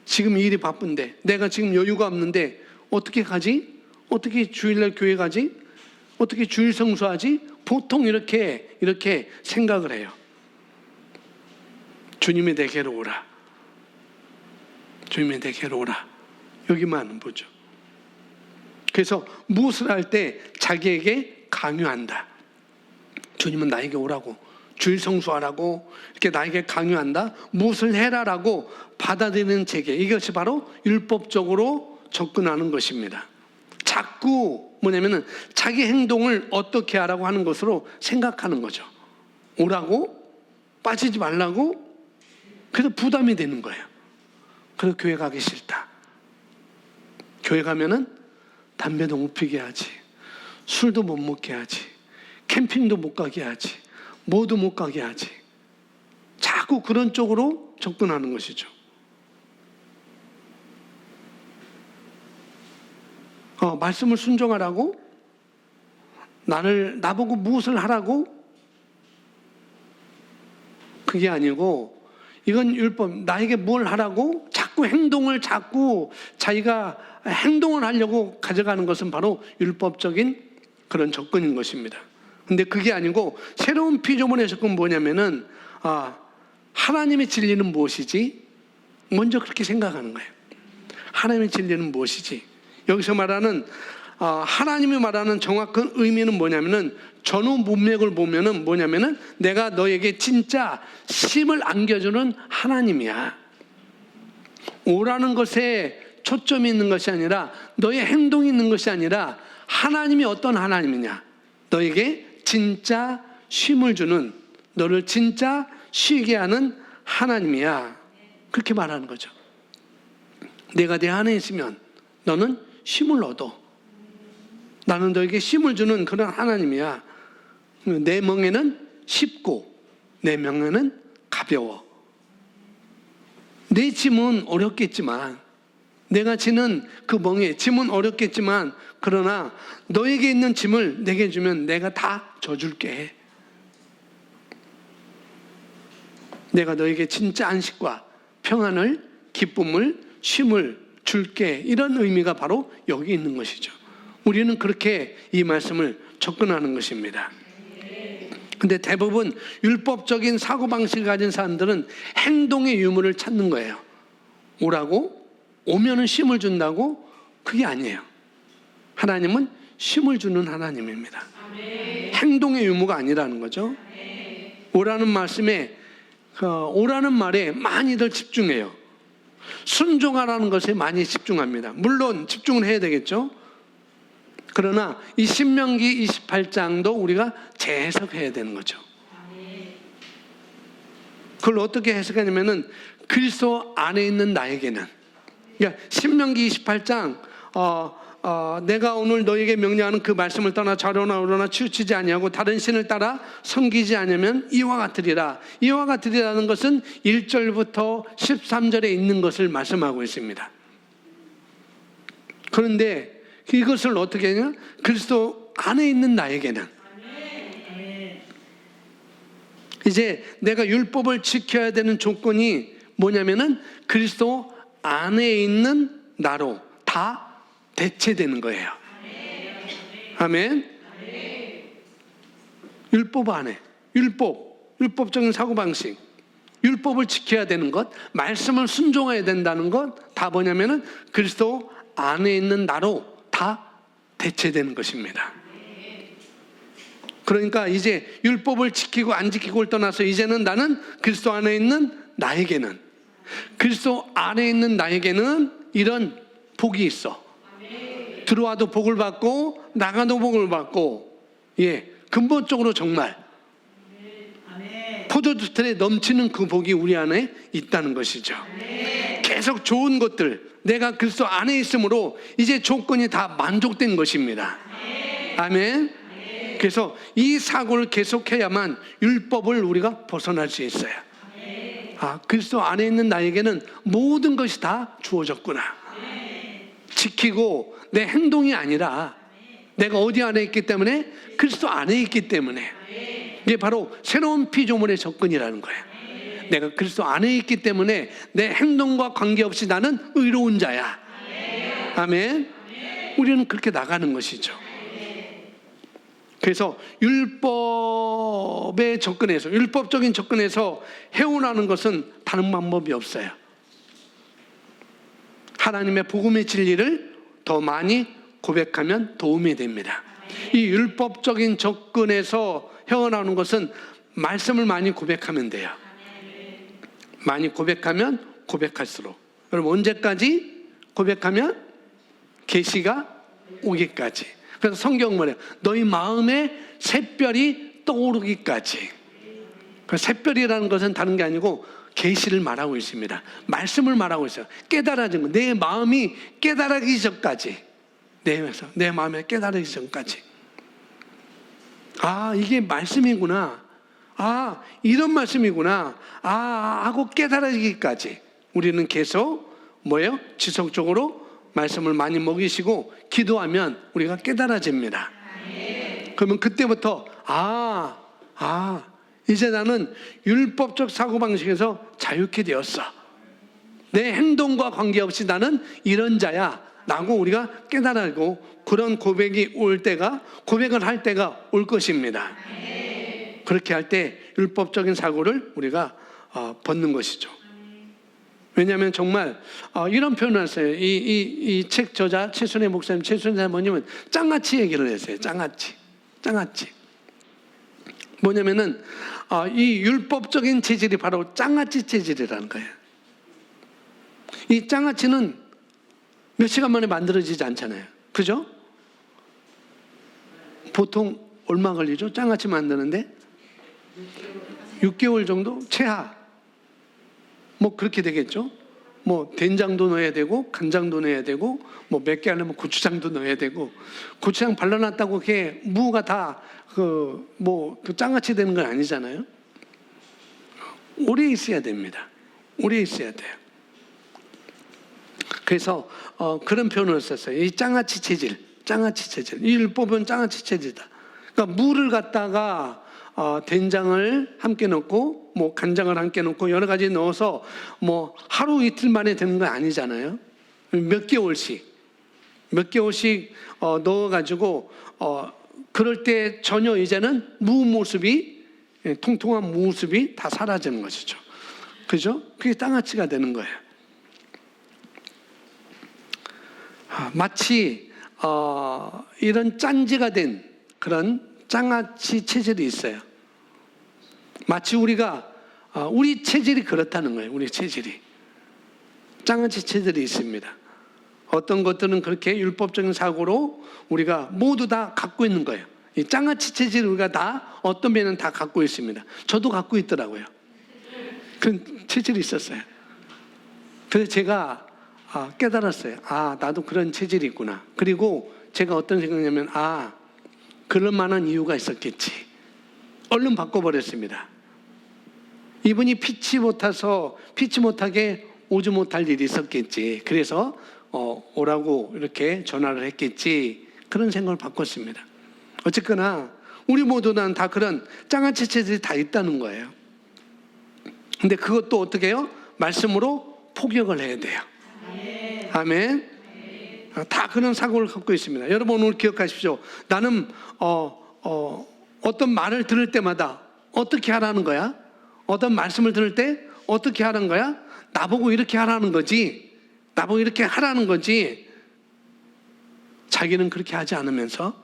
지금 이 일이 바쁜데, 내가 지금 여유가 없는데 어떻게 가지? 어떻게 주일날 교회 가지? 어떻게 주일 성수하지? 보통 이렇게 생각을 해요. 주님이 내게로 오라. 주님이 내게로 오라. 여기만 보죠. 그래서 무엇을 할 때 자기에게 강요한다. 주님은 나에게 오라고, 주일 성수하라고 이렇게 나에게 강요한다. 무엇을 해라라고 받아들이는 체계, 이것이 바로 율법적으로 접근하는 것입니다. 자꾸 뭐냐면은 자기 행동을 어떻게 하라고 하는 것으로 생각하는 거죠. 오라고, 빠지지 말라고. 그래서 부담이 되는 거예요. 그래서 교회 가기 싫다. 교회 가면은 담배도 못 피게 하지, 술도 못 먹게 하지, 캠핑도 못 가게 하지, 뭐도 못 가게 하지. 자꾸 그런 쪽으로 접근하는 것이죠. 말씀을 순종하라고? 나보고 무엇을 하라고? 그게 아니고, 이건 율법, 나에게 뭘 하라고? 자꾸 자기가 행동을 하려고 가져가는 것은 바로 율법적인 그런 접근인 것입니다. 근데 그게 아니고, 새로운 피조물의 접근은 뭐냐면은, 하나님의 진리는 무엇이지? 먼저 그렇게 생각하는 거예요. 하나님의 진리는 무엇이지? 여기서 말하는 하나님이 말하는 정확한 의미는 뭐냐면은, 전후 문맥을 보면은 뭐냐면은, 내가 너에게 진짜 심을 안겨주는 하나님이야. 오라는 것에 초점이 있는 것이 아니라, 너의 행동이 있는 것이 아니라, 하나님이 어떤 하나님이냐? 너에게 진짜 쉼을 주는, 너를 진짜 쉬게 하는 하나님이야. 그렇게 말하는 거죠. 내가 내 안에 있으면 너는 쉼을 얻어. 나는 너에게 쉼을 주는 그런 하나님이야. 내 멍에는 쉽고 내 멍에는 가벼워. 내 짐은 어렵겠지만, 내가 지는 그 멍에 짐은 어렵겠지만, 그러나 너에게 있는 짐을 내게 주면 내가 다 져줄게. 내가 너에게 진짜 안식과 평안을, 기쁨을, 쉼을 줄게. 이런 의미가 바로 여기 있는 것이죠. 우리는 그렇게 이 말씀을 접근하는 것입니다. 근데 대부분 율법적인 사고방식을 가진 사람들은 행동의 유무를 찾는 거예요. 오라고? 오면은 쉼을 준다고? 그게 아니에요. 하나님은 쉼을 주는 하나님입니다. 행동의 유무가 아니라는 거죠. 오라는 말씀에, 오라는 말에 많이들 집중해요. 순종하라는 것에 많이 집중합니다. 물론 집중을 해야 되겠죠. 그러나 이 신명기 28장도 우리가 재해석해야 되는 거죠. 그걸 어떻게 해석하냐면은, 그리스도 안에 있는 나에게는, 그러니까 신명기 28장 내가 오늘 너에게 명령하는 그 말씀을 떠나 좌로나 우로나 치우치지 아니하고 다른 신을 따라 섬기지 않으면 이와 같으리라. 이와 같으리라는 것은 1절부터 13절에 있는 것을 말씀하고 있습니다. 그런데 이것을 어떻게 하냐? 그리스도 안에 있는 나에게는, 이제 내가 율법을 지켜야 되는 조건이 뭐냐면은, 그리스도 안에 있는 나로 다 대체되는 거예요. 아멘. 율법 안에, 율법적인 사고방식, 율법을 지켜야 되는 것, 말씀을 순종해야 된다는 것, 다 뭐냐면은 그리스도 안에 있는 나로 다 대체되는 것입니다. 그러니까 이제 율법을 지키고 안 지키고를 떠나서, 이제는 나는 그리스도 안에 있는 나에게는, 그리스도 안에 있는 나에게는 이런 복이 있어. 들어와도 복을 받고 나가도 복을 받고, 근본적으로 정말 포도주틀에 넘치는 그 복이 우리 안에 있다는 것이죠. 계속 좋은 것들, 내가 그리스도 안에 있으므로 이제 조건이 다 만족된 것입니다. 아멘. 그래서 이 사고를 계속해야만 율법을 우리가 벗어날 수 있어요. 그리스도 안에 있는 나에게는 모든 것이 다 주어졌구나. 지키고 내 행동이 아니라, 내가 어디 안에 있기 때문에? 그리스도 안에 있기 때문에. 이게 바로 새로운 피조물의 접근이라는 거예요. 내가 그리스도 안에 있기 때문에 내 행동과 관계없이 나는 의로운 자야. 아멘. 우리는 그렇게 나가는 것이죠. 그래서 율법에 접근해서, 율법적인 접근에서 해오라는 것은 다른 방법이 없어요. 하나님의 복음의 진리를 더 많이 고백하면 도움이 됩니다. 이 율법적인 접근에서 헤어나오는 것은 말씀을 많이 고백하면 돼요. 많이 고백하면 고백할수록. 여러분 언제까지 고백하면? 계시가 오기까지. 그래서 성경 뭐래요? 너희 마음에 샛별이 떠오르기까지. 그 샛별이라는 것은 다른 게 아니고 계시를 말하고 있습니다. 말씀을 말하고 있어요. 깨달아진 거. 내 마음이 깨달아지기 전까지. 내 마음에 깨달아지기 전까지. 아, 이게 말씀이구나. 아, 이런 말씀이구나. 아, 하고 깨달아지기까지. 우리는 계속 뭐예요? 지속적으로 말씀을 많이 먹이시고 기도하면 우리가 깨달아집니다. 그러면 그때부터 이제 나는 율법적 사고방식에서 자유케 되었어. 내 행동과 관계없이 나는 이런 자야 라고 우리가 깨달아고 그런 고백이 올 때가, 고백을 할 때가 올 것입니다. 그렇게 할 때 율법적인 사고를 우리가 벗는 것이죠. 왜냐하면 정말 이런 표현을 했어요. 이 책 저자 최순애 목사님, 최순애 사모님은 짱아치 얘기를 했어요. 짱아치. 뭐냐면은 이 율법적인 체질이 바로 짱아치 체질이라는 거예요. 이 짱아치는 몇 시간 만에 만들어지지 않잖아요. 그죠? 보통 얼마 걸리죠? 짱아치 만드는데 6개월 정도? 최하. 뭐 그렇게 되겠죠? 뭐 된장도 넣어야 되고 간장도 넣어야 되고 뭐 몇 개 하려면 고추장도 넣어야 되고, 고추장 발라놨다고 그게 무가 다 그 짱아치 되는 건 아니잖아요. 오래 있어야 됩니다. 오래 있어야 돼요. 그래서 그런 표현을 썼어요. 이 짱아치 체질. 이 율법은 짱아치 체질이다. 그러니까 무를 갖다가 된장을 함께 넣고 뭐 간장을 함께 넣고 여러 가지 넣어서 뭐 하루 이틀 만에 되는 건 아니잖아요. 몇 개월씩 넣어가지고 그럴 때 전혀 이제는 무 모습이, 통통한 무 모습이 다 사라지는 것이죠. 그죠? 그게 짱아치가 되는 거예요. 마치 이런 짠지가 된 그런 짱아치 체질이 있어요. 마치 우리 체질이 그렇다는 거예요. 우리 체질이 짱아치 체질이 있습니다. 어떤 것들은 그렇게 율법적인 사고로 우리가 모두 다 갖고 있는 거예요. 이 짱아치 체질을 우리가 다 어떤 면은 다 갖고 있습니다. 저도 갖고 있더라고요. 그런 체질이 있었어요. 그래서 제가 깨달았어요. 나도 그런 체질이 있구나. 그리고 제가 어떤 생각이냐면 그럴 만한 이유가 있었겠지. 얼른 바꿔버렸습니다. 이분이 피치 못하게 오지 못할 일이 있었겠지. 그래서 오라고 이렇게 전화를 했겠지. 그런 생각을 바꿨습니다. 어쨌거나 우리 모두는 다 그런 짱아치 체질이 다 있다는 거예요. 근데 그것도 어떻게 해요? 말씀으로 포격을 해야 돼요. 아멘. 다 그런 사고를 갖고 있습니다. 여러분 오늘 기억하십시오. 나는 어떤 말을 들을 때마다 어떻게 하라는 거야? 어떤 말씀을 들을 때 어떻게 하라는 거야? 나보고 이렇게 하라는 거지. 자기는 그렇게 하지 않으면서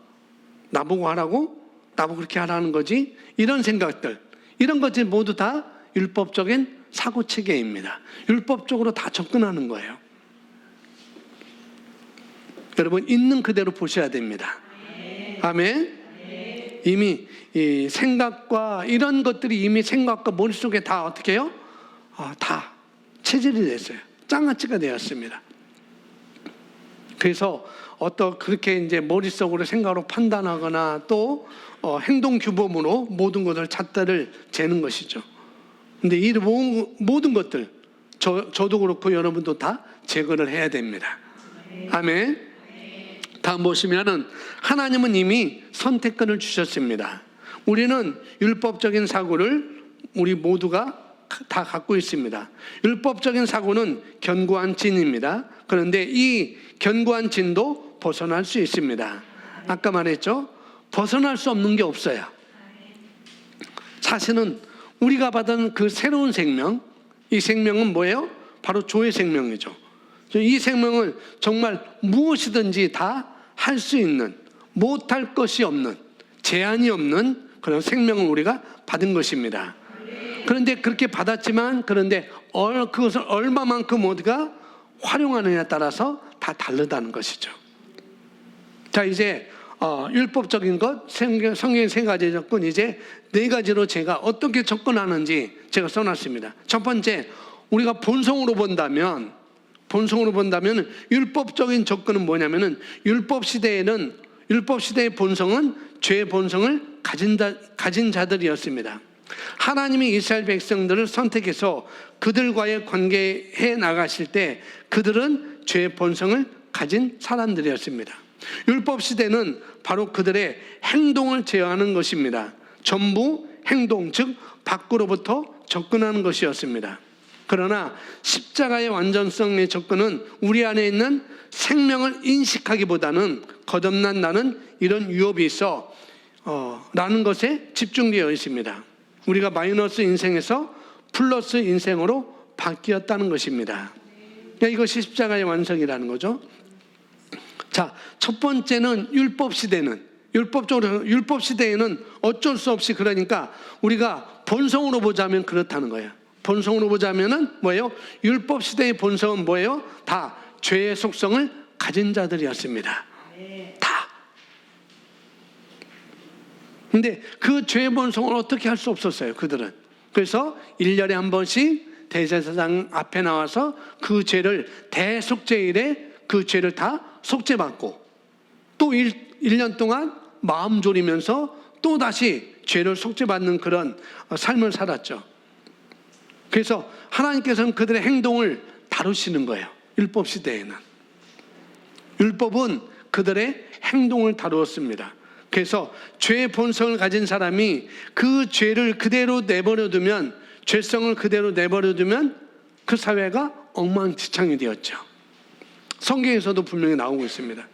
나보고 하라고? 나보고 그렇게 하라는 거지? 이런 생각들, 이런 것들이 모두 다 율법적인 사고체계입니다. 율법적으로 다 접근하는 거예요. 여러분 있는 그대로 보셔야 됩니다. 아멘. 이미 이 생각과 이런 것들이 이미 생각과 머릿속에 다 어떻게 해요? 다 체질이 됐어요. 짱아찌가 되었습니다. 그래서 그렇게 이제 머릿속으로 생각으로 판단하거나 또 행동 규범으로 모든 것을 잣대를 재는 것이죠. 근데 이 모든 것들 저도 그렇고 여러분도 다 제거를 해야 됩니다. 아멘. 다음 보시면은 하나님은 이미 선택권을 주셨습니다. 우리는 율법적인 사고를 우리 모두가 다 갖고 있습니다. 율법적인 사고는 견고한 진입니다. 그런데 이 견고한 진도 벗어날 수 있습니다. 아까 말했죠? 벗어날 수 없는 게 없어요. 사실은 우리가 받은 그 새로운 생명, 이 생명은 뭐예요? 바로 조의 생명이죠. 이 생명을 정말 무엇이든지 다 할 수 있는, 못할 것이 없는, 제한이 없는 그런 생명을 우리가 받은 것입니다. 그런데 그렇게 받았지만 그런데 그것을 얼마만큼 우리가 활용하느냐에 따라서 다 다르다는 것이죠. 자, 이제 율법적인 것, 성경의 세 가지 접근, 이제 네 가지로 제가 어떻게 접근하는지 제가 써놨습니다. 첫 번째, 우리가 본성으로 본다면 율법적인 접근은 뭐냐면은 율법 시대의 본성은 죄의 본성을 가진 자들이었습니다. 하나님이 이스라엘 백성들을 선택해서 그들과의 관계에 나가실 때 그들은 죄의 본성을 가진 사람들이었습니다. 율법 시대는 바로 그들의 행동을 제어하는 것입니다. 전부 행동, 즉 밖으로부터 접근하는 것이었습니다. 그러나 십자가의 완전성의 접근은 우리 안에 있는 생명을 인식하기보다는 거듭난 나는 이런 유업이 있어 라는 것에 집중되어 있습니다. 우리가 마이너스 인생에서 플러스 인생으로 바뀌었다는 것입니다. 이것이 십자가의 완성이라는 거죠. 자, 첫 번째는 율법 시대에는 어쩔 수 없이, 그러니까 우리가 본성으로 보자면 그렇다는 거예요. 본성으로 보자면은 뭐예요? 율법 시대의 본성은 뭐예요? 다 죄의 속성을 가진 자들이었습니다. 다. 근데 그 죄의 본성을 어떻게 할 수 없었어요, 그들은. 그래서 1년에 한 번씩 대제사장 앞에 나와서 그 죄를 대속죄일에 그 죄를 다 속죄받고 또 1년 동안 마음 졸이면서 또 다시 죄를 속죄받는 그런 삶을 살았죠. 그래서 하나님께서는 그들의 행동을 다루시는 거예요. 율법 시대에는. 율법은 그들의 행동을 다루었습니다. 그래서 죄의 본성을 가진 사람이 그 죄를 그대로 내버려두면, 죄성을 그대로 내버려두면 그 사회가 엉망진창이 되었죠. 성경에서도 분명히 나오고 있습니다.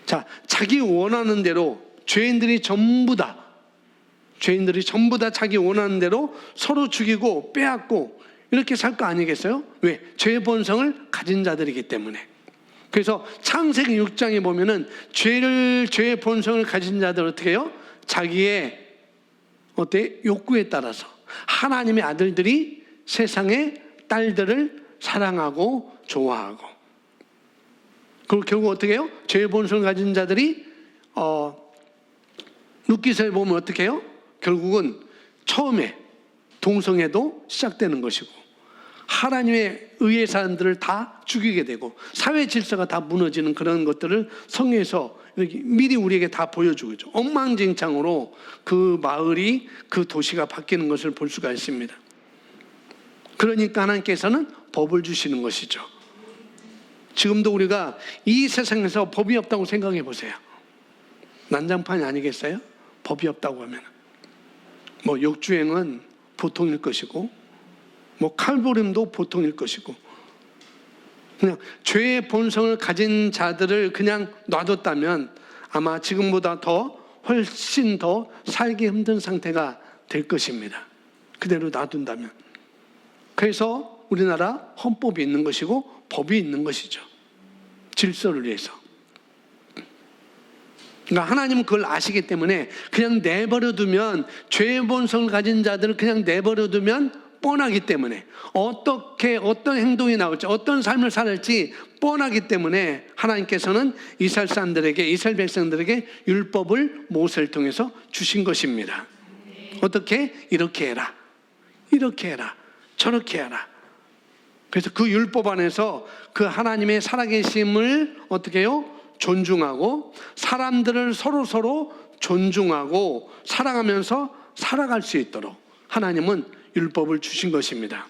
자, 자기 원하는 대로 죄인들이 전부 다 자기 원하는 대로 서로 죽이고 빼앗고 이렇게 살 거 아니겠어요? 왜? 죄의 본성을 가진 자들이기 때문에. 그래서 창세기 6장에 보면은 죄의 본성을 가진 자들 어떻게 해요? 자기의 욕구에 따라서 하나님의 아들들이 세상의 딸들을 사랑하고 좋아하고, 그리고 결국 어떻게 해요? 죄의 본성을 가진 자들이 룻기서에 보면 어떻게 해요? 결국은 처음에 동성애도 시작되는 것이고 하나님의 의의 사람들을 다 죽이게 되고 사회 질서가 다 무너지는 그런 것들을 성경에서 이렇게 미리 우리에게 다 보여주고 있죠. 엉망진창으로 그 마을이, 그 도시가 바뀌는 것을 볼 수가 있습니다. 그러니까 하나님께서는 법을 주시는 것이죠. 지금도 우리가 이 세상에서 법이 없다고 생각해 보세요. 난장판이 아니겠어요? 법이 없다고 하면 역주행은 보통일 것이고 칼부림도 보통일 것이고, 그냥 죄의 본성을 가진 자들을 그냥 놔뒀다면 아마 지금보다 훨씬 더 살기 힘든 상태가 될 것입니다. 그대로 놔둔다면. 그래서 우리나라 헌법이 있는 것이고 법이 있는 것이죠. 질서를 위해서. 그러니까 하나님은 그걸 아시기 때문에 그냥 내버려두면, 죄의 본성을 가진 자들을 그냥 내버려두면 뻔하기 때문에 어떤 행동이 나올지, 어떤 삶을 살을지 뻔하기 때문에 하나님께서는 이스라엘 백성들에게 율법을 모세를 통해서 주신 것입니다. 어떻게? 이렇게 해라, 이렇게 해라, 저렇게 해라. 그래서 그 율법 안에서 그 하나님의 살아계심을 어떻게 해요? 존중하고 사람들을 서로 존중하고 사랑하면서 살아갈 수 있도록 하나님은 율법을 주신 것입니다.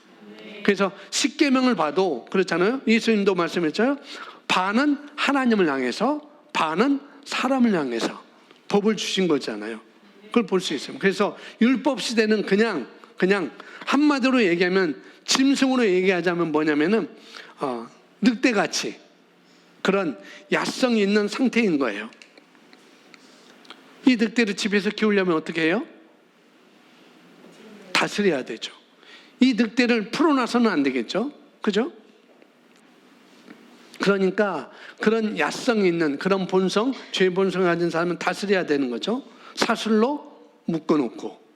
그래서 십계명을 봐도 그렇잖아요. 예수님도 말씀했죠. 반은 하나님을 향해서, 반은 사람을 향해서 법을 주신 거잖아요. 그걸 볼 수 있어요. 그래서 율법 시대는 그냥 한마디로 얘기하면, 짐승으로 얘기하자면 뭐냐면은 늑대같이 그런 야성이 있는 상태인 거예요. 이 늑대를 집에서 키우려면 어떻게 해요? 다스려야 되죠. 이 늑대를 풀어놔서는 안 되겠죠. 그죠? 그러니까 그런 야성이 있는 그런 본성, 죄의 본성을 가진 사람은 다스려야 되는 거죠. 사슬로 묶어놓고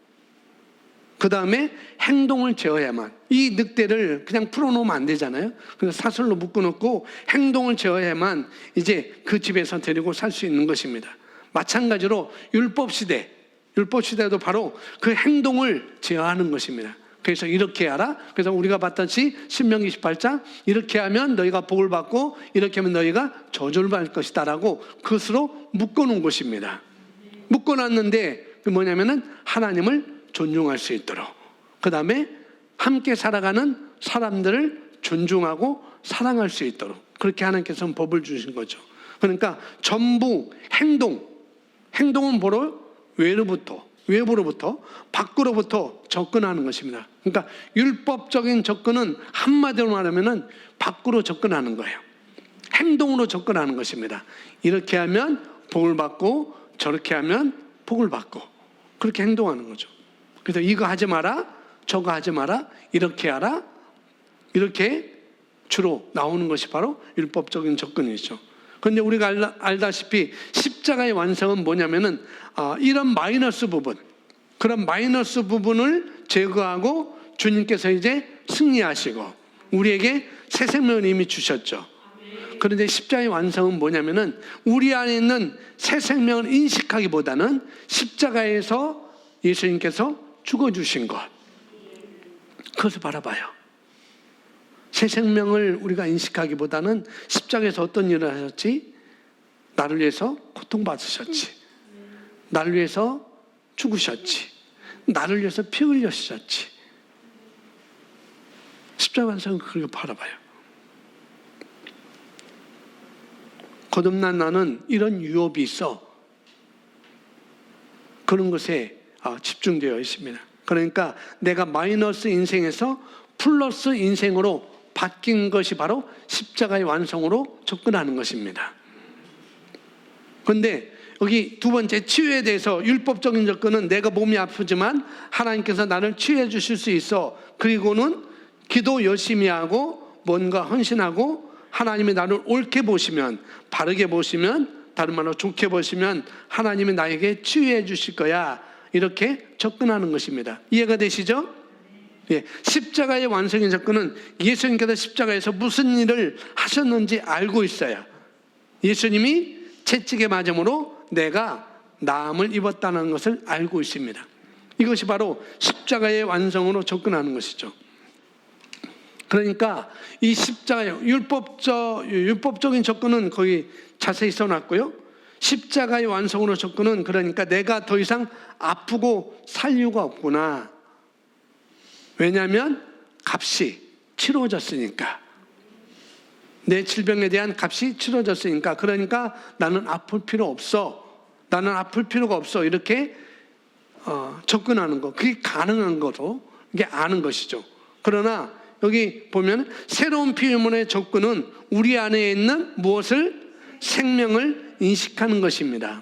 그 다음에 행동을 제어해야만, 이 늑대를 그냥 풀어놓으면 안 되잖아요. 그래서 사슬로 묶어놓고 행동을 제어해야만 이제 그 집에서 데리고 살 수 있는 것입니다. 마찬가지로 율법시대도 바로 그 행동을 제어하는 것입니다. 그래서 이렇게 하라. 그래서 우리가 봤듯이 신명기 18장 이렇게 하면 너희가 복을 받고 이렇게 하면 너희가 저주를 받을 것이다 라고 그것으로 묶어놓은 것입니다. 묶어놨는데 그 뭐냐면은 하나님을 존중할 수 있도록, 그 다음에 함께 살아가는 사람들을 존중하고 사랑할 수 있도록 그렇게 하나님께서는 법을 주신 거죠. 그러니까 전부 행동은 바로 외부로부터 밖으로부터 접근하는 것입니다. 그러니까 율법적인 접근은 한마디로 말하면은 밖으로 접근하는 거예요. 행동으로 접근하는 것입니다. 이렇게 하면 복을 받고 저렇게 하면 복을 받고 그렇게 행동하는 거죠. 그래서 이거 하지 마라, 저거 하지 마라, 이렇게 하라, 이렇게 주로 나오는 것이 바로 율법적인 접근이죠. 그런데 우리가 알다시피 십자가의 완성은 뭐냐면은 이런 마이너스 부분, 그런 마이너스 부분을 제거하고 주님께서 이제 승리하시고 우리에게 새 생명을 이미 주셨죠. 그런데 십자가의 완성은 뭐냐면은 우리 안에 있는 새 생명을 인식하기보다는 십자가에서 예수님께서 죽어주신 것, 그것을 바라봐요. 새 생명을 우리가 인식하기보다는 십자가에서 어떤 일을 하셨지? 나를 위해서 고통받으셨지, 나를 위해서 죽으셨지, 나를 위해서 피 흘리셨지. 십자가 완성은 그렇게 바라봐요. 거듭난 나는 이런 유업이 있어 그런 것에 집중되어 있습니다. 그러니까 내가 마이너스 인생에서 플러스 인생으로 바뀐 것이 바로 십자가의 완성으로 접근하는 것입니다. 그런데 여기 두 번째 치유에 대해서 율법적인 접근은 내가 몸이 아프지만 하나님께서 나를 치유해 주실 수 있어. 그리고는 기도 열심히 하고 뭔가 헌신하고 하나님이 나를 옳게 보시면, 바르게 보시면, 다른 말로 좋게 보시면 하나님이 나에게 치유해 주실 거야. 이렇게 접근하는 것입니다. 이해가 되시죠? 예, 십자가의 완성의 접근은 예수님께서 십자가에서 무슨 일을 하셨는지 알고 있어야, 예수님이 채찍에 맞음으로 내가 나음을 입었다는 것을 알고 있습니다. 이것이 바로 십자가의 완성으로 접근하는 것이죠. 그러니까 이 십자가의 율법적인 접근은 거기 자세히 써놨고요. 십자가의 완성으로 접근은 그러니까 내가 더 이상 아프고 살 이유가 없구나. 왜냐하면 값이 치러졌으니까. 내 질병에 대한 값이 치러졌으니까. 그러니까 나는 아플 필요 없어. 나는 아플 필요가 없어. 이렇게 접근하는 거. 그게 가능한 거로 이게 아는 것이죠. 그러나 여기 보면 새로운 피조물의 접근은 우리 안에 있는 무엇을? 생명을 인식하는 것입니다.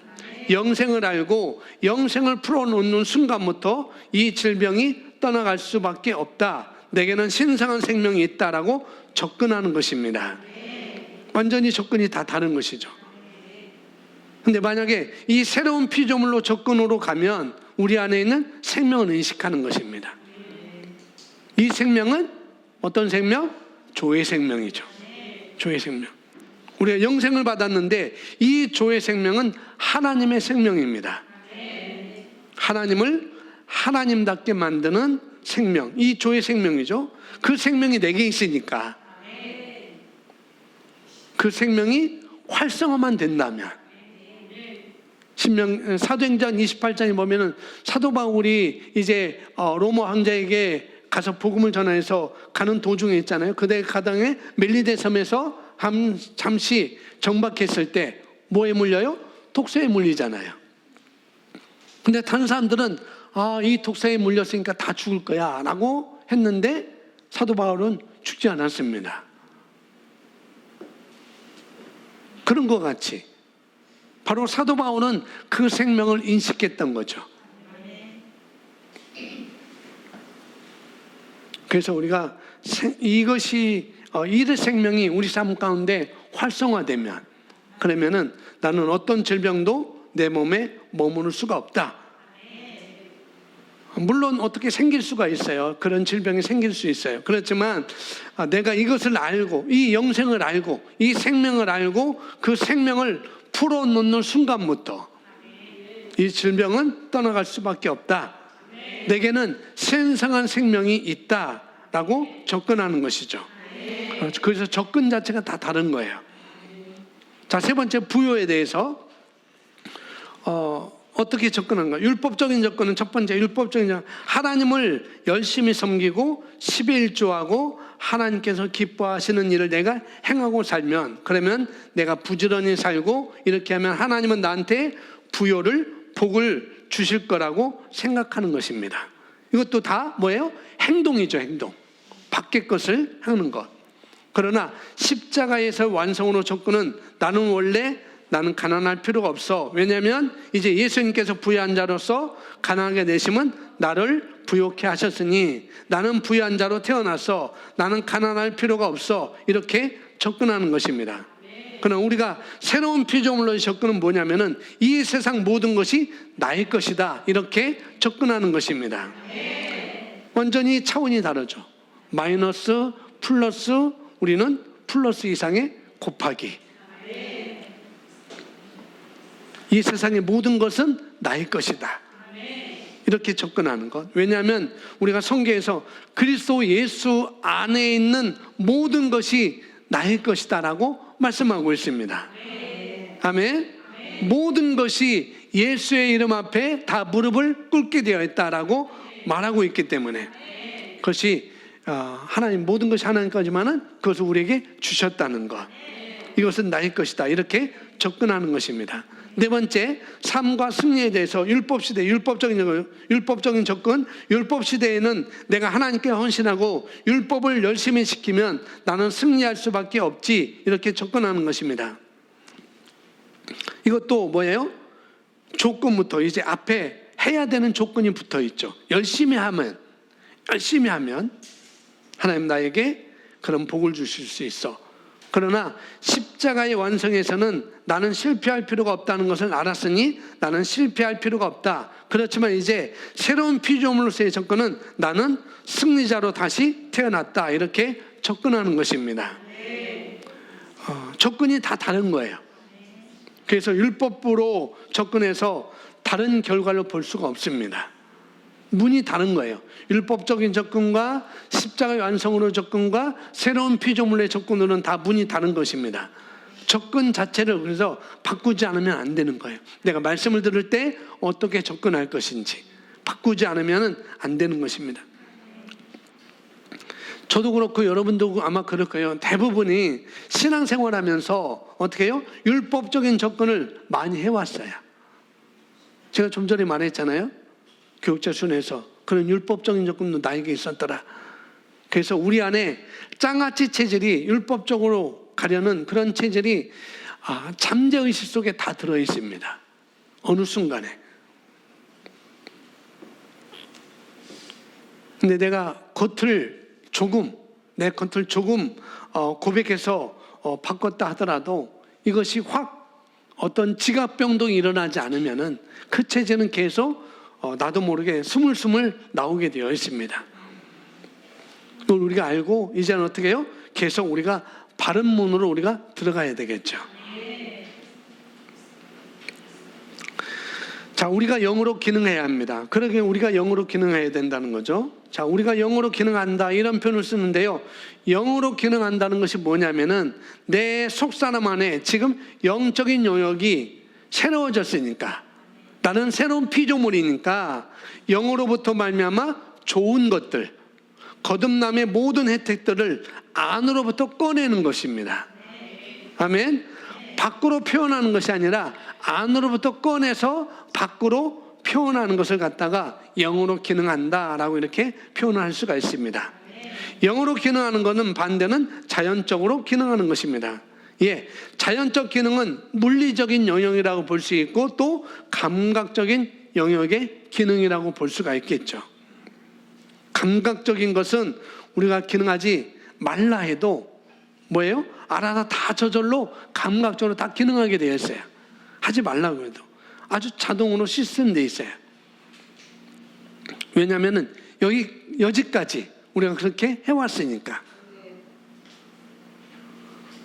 영생을 알고 영생을 풀어놓는 순간부터 이 질병이 떠나갈 수밖에 없다. 내게는 신성한 생명이 있다라고 접근하는 것입니다. 완전히 접근이 다 다른 것이죠. 근데 만약에 이 새로운 피조물로 접근으로 가면 우리 안에 있는 생명을 인식하는 것입니다. 이 생명은 어떤 생명? 조의 생명이죠. 조의 생명. 우리가 영생을 받았는데 이 조의 생명은 하나님의 생명입니다. 하나님을 하나님답게 만드는 생명, 이 조의 생명이죠. 그 생명이 내게 있으니까 그 생명이 활성화만 된다면, 사도행전 28장에 보면은 사도 바울이 이제 로마 황제에게 가서 복음을 전해서 가는 도중에 있잖아요. 그대 가당에 멜리데 섬에서 잠시 정박했을 때 뭐에 물려요? 독사에 물리잖아요. 근데 다른 사람들은 이 독사에 물렸으니까 다 죽을 거야 라고 했는데 사도 바울은 죽지 않았습니다. 그런 것 같이 바로 사도 바울은 그 생명을 인식했던 거죠. 그래서 우리가 이것이 이 생명이 우리 삶 가운데 활성화되면, 그러면은 나는 어떤 질병도 내 몸에 머무를 수가 없다. 물론 어떻게 생길 수가 있어요. 그런 질병이 생길 수 있어요. 그렇지만 내가 이것을 알고, 이 영생을 알고, 이 생명을 알고 그 생명을 풀어놓는 순간부터 이 질병은 떠나갈 수밖에 없다. 내게는 생생한 생명이 있다라고 접근하는 것이죠. 그래서 접근 자체가 다 다른 거예요. 자, 세 번째, 부요에 대해서 어떻게 접근하는가? 율법적인 접근은 첫 번째, 율법적인 접근, 하나님을 열심히 섬기고 11조하고 하나님께서 기뻐하시는 일을 내가 행하고 살면, 그러면 내가 부지런히 살고 이렇게 하면 하나님은 나한테 부요를, 복을 주실 거라고 생각하는 것입니다. 이것도 다 뭐예요? 행동이죠, 행동. 밖의 것을 하는 것. 그러나 십자가에서 완성으로 접근은 나는 가난할 필요가 없어. 왜냐하면 이제 예수님께서 부유한 자로서 가난하게 내심은 나를 부욕해 하셨으니 나는 부유한 자로 태어나서 나는 가난할 필요가 없어. 이렇게 접근하는 것입니다. 그러나 우리가 새로운 피조물로 접근은 뭐냐면은 이 세상 모든 것이 나의 것이다. 이렇게 접근하는 것입니다. 완전히 차원이 다르죠. 마이너스, 플러스, 우리는 플러스 이상의 곱하기. 이 세상의 모든 것은 나의 것이다. 이렇게 접근하는 것. 왜냐하면 우리가 성경에서 그리스도 예수 안에 있는 모든 것이 나의 것이다라고 말씀하고 있습니다. 아멘. 모든 것이 예수의 이름 앞에 다 무릎을 꿇게 되어 있다라고 말하고 있기 때문에 그것이 하나님, 모든 것이 하나님 거지만은 그것을 우리에게 주셨다는 것. 이것은 나의 것이다. 이렇게 접근하는 것입니다. 네 번째, 삶과 승리에 대해서 율법시대, 율법적인 접근. 율법시대에는 내가 하나님께 헌신하고 율법을 열심히 지키면 나는 승리할 수밖에 없지. 이렇게 접근하는 것입니다. 이것도 뭐예요? 조건부터 이제 앞에 해야 되는 조건이 붙어 있죠. 열심히 하면 하나님 나에게 그런 복을 주실 수 있어. 그러나 십자가의 완성에서는 나는 실패할 필요가 없다는 것을 알았으니 나는 실패할 필요가 없다. 그렇지만 이제 새로운 피조물로서의 접근은 나는 승리자로 다시 태어났다. 이렇게 접근하는 것입니다. 접근이 다 다른 거예요. 그래서 율법으로 접근해서 다른 결과를 볼 수가 없습니다. 문이 다른 거예요. 율법적인 접근과 십자가의 완성으로 접근과 새로운 피조물의 접근으로는 다 문이 다른 것입니다. 접근 자체를 그래서 바꾸지 않으면 안 되는 거예요. 내가 말씀을 들을 때 어떻게 접근할 것인지 바꾸지 않으면 안 되는 것입니다. 저도 그렇고 여러분도 아마 그럴 거예요. 대부분이 신앙생활하면서 어떻게 해요? 율법적인 접근을 많이 해왔어요. 제가 좀 전에 말했잖아요. 교육자 순회에서 그런 율법적인 접근도 나에게 있었더라. 그래서 우리 안에 장아찌 체질이 율법적으로 가려는 그런 체질이 잠재의식 속에 다 들어있습니다. 어느 순간에. 근데 내가 내 겉을 조금 고백해서 바꿨다 하더라도 이것이 확 어떤 지각병동이 일어나지 않으면은 그 체질은 계속 나도 모르게 스물스물 나오게 되어 있습니다. 그걸 우리가 알고 이제는 어떻게 해요? 계속 우리가 바른 문으로 우리가 들어가야 되겠죠. 자, 우리가 영으로 기능해야 합니다. 그러게 우리가 영으로 기능해야 된다는 거죠. 자, 우리가 영으로 기능한다 이런 표현을 쓰는데요. 영으로 기능한다는 것이 뭐냐면은 내 속사람 안에 지금 영적인 영역이 새로워졌으니까 나는 새로운 피조물이니까 영으로부터 말미암아 좋은 것들, 거듭남의 모든 혜택들을 안으로부터 꺼내는 것입니다. 아멘. 밖으로 표현하는 것이 아니라 안으로부터 꺼내서 밖으로 표현하는 것을 갖다가 영으로 기능한다라고 이렇게 표현을 할 수가 있습니다. 영으로 기능하는 것은 반대는 자연적으로 기능하는 것입니다. 자연적 기능은 물리적인 영역이라고 볼 수 있고 또 감각적인 영역의 기능이라고 볼 수가 있겠죠. 감각적인 것은 우리가 기능하지 말라 해도 뭐예요? 알아서 다 저절로 감각적으로 다 기능하게 되어 있어요. 하지 말라고 해도. 아주 자동으로 시스템돼 있어요. 왜냐하면 여기까지 우리가 그렇게 해왔으니까.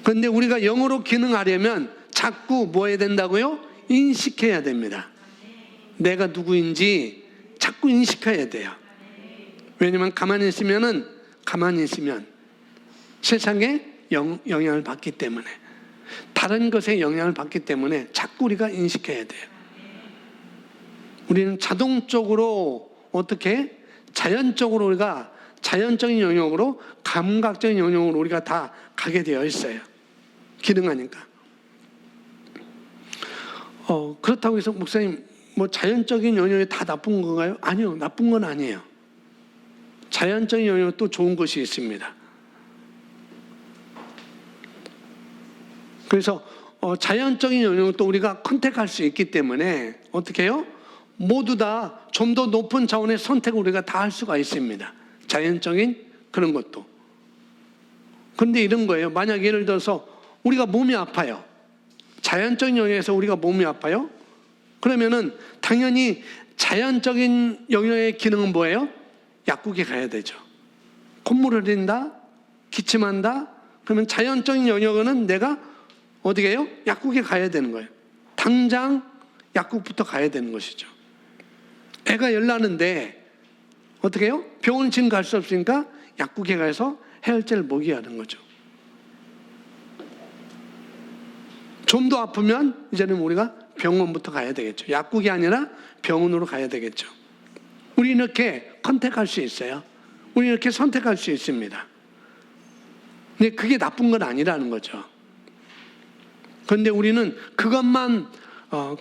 그런데 우리가 영으로 기능하려면 자꾸 뭐 해야 된다고요? 인식해야 됩니다. 내가 누구인지 자꾸 인식해야 돼요. 왜냐하면 가만히 있으면 세상에 영향을 받기 때문에, 다른 것에 영향을 받기 때문에 자꾸 우리가 인식해야 돼요. 우리는 자동적으로 어떻게 자연적으로 우리가 자연적인 영역으로 감각적인 영역으로 우리가 다 가게 되어 있어요. 기능하니까. 그렇다고 해서 목사님 뭐 자연적인 영역이 다 나쁜 건가요? 아니요, 나쁜 건 아니에요. 자연적인 영역은 또 좋은 것이 있습니다. 그래서 자연적인 영역을 또 우리가 컨택할 수 있기 때문에 어떻게 해요? 모두 다 좀 더 높은 차원의 선택을 우리가 다 할 수가 있습니다. 자연적인 그런 것도. 그런데 이런 거예요. 만약 예를 들어서 우리가 몸이 아파요. 자연적인 영역에서 우리가 몸이 아파요. 그러면은 당연히 자연적인 영역의 기능은 뭐예요? 약국에 가야 되죠. 콧물을 흘린다, 기침한다. 그러면 자연적인 영역은 내가 어디게 해요? 약국에 가야 되는 거예요. 당장 약국부터 가야 되는 것이죠. 애가 열나는데 어떻게 해요? 병원 지금 갈 수 없으니까 약국에 가서 해열제를 먹여야 하는 거죠. 좀 더 아프면 이제는 우리가 병원부터 가야 되겠죠. 약국이 아니라 병원으로 가야 되겠죠. 우리 이렇게 컨택할 수 있어요. 우리 이렇게 선택할 수 있습니다. 근데 그게 나쁜 건 아니라는 거죠. 그런데 우리는 그것만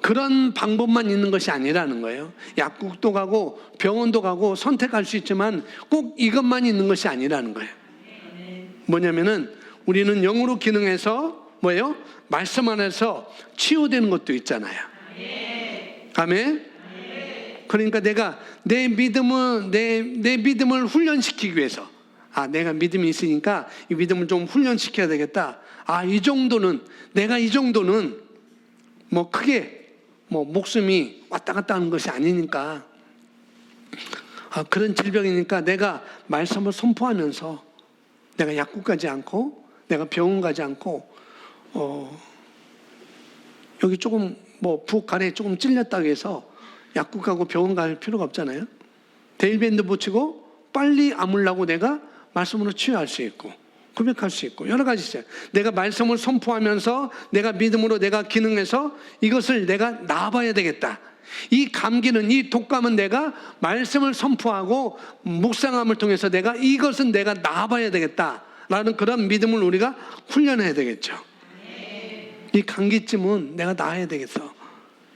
그런 방법만 있는 것이 아니라는 거예요. 약국도 가고 병원도 가고 선택할 수 있지만 꼭 이것만 있는 것이 아니라는 거예요. 뭐냐면은 우리는 영으로 기능해서 뭐예요? 말씀 안에서 치유되는 것도 있잖아요. 아멘. 그러니까 내가 내 믿음을 훈련시키기 위해서, 내가 믿음이 있으니까 이 믿음을 좀 훈련시켜야 되겠다. 이 정도는 내가 이 정도는 뭐 크게 목숨이 왔다 갔다 하는 것이 아니니까, 그런 질병이니까 내가 말씀을 선포하면서 내가 약국 가지 않고 내가 병원 가지 않고 여기 조금 부 가래에 조금 찔렸다고 해서 약국 가고 병원 갈 필요가 없잖아요. 데일밴드 붙이고 빨리 아물라고 내가 말씀으로 치유할 수 있고 고백할 수 있고 여러 가지 있어요. 내가 말씀을 선포하면서 내가 믿음으로 내가 기능해서 이것을 내가 나아봐야 되겠다. 이 감기는, 이 독감은 내가 말씀을 선포하고 묵상함을 통해서 내가 이것은 내가 나아봐야 되겠다라는 그런 믿음을 우리가 훈련해야 되겠죠. 이 감기쯤은 내가 나아야 되겠어.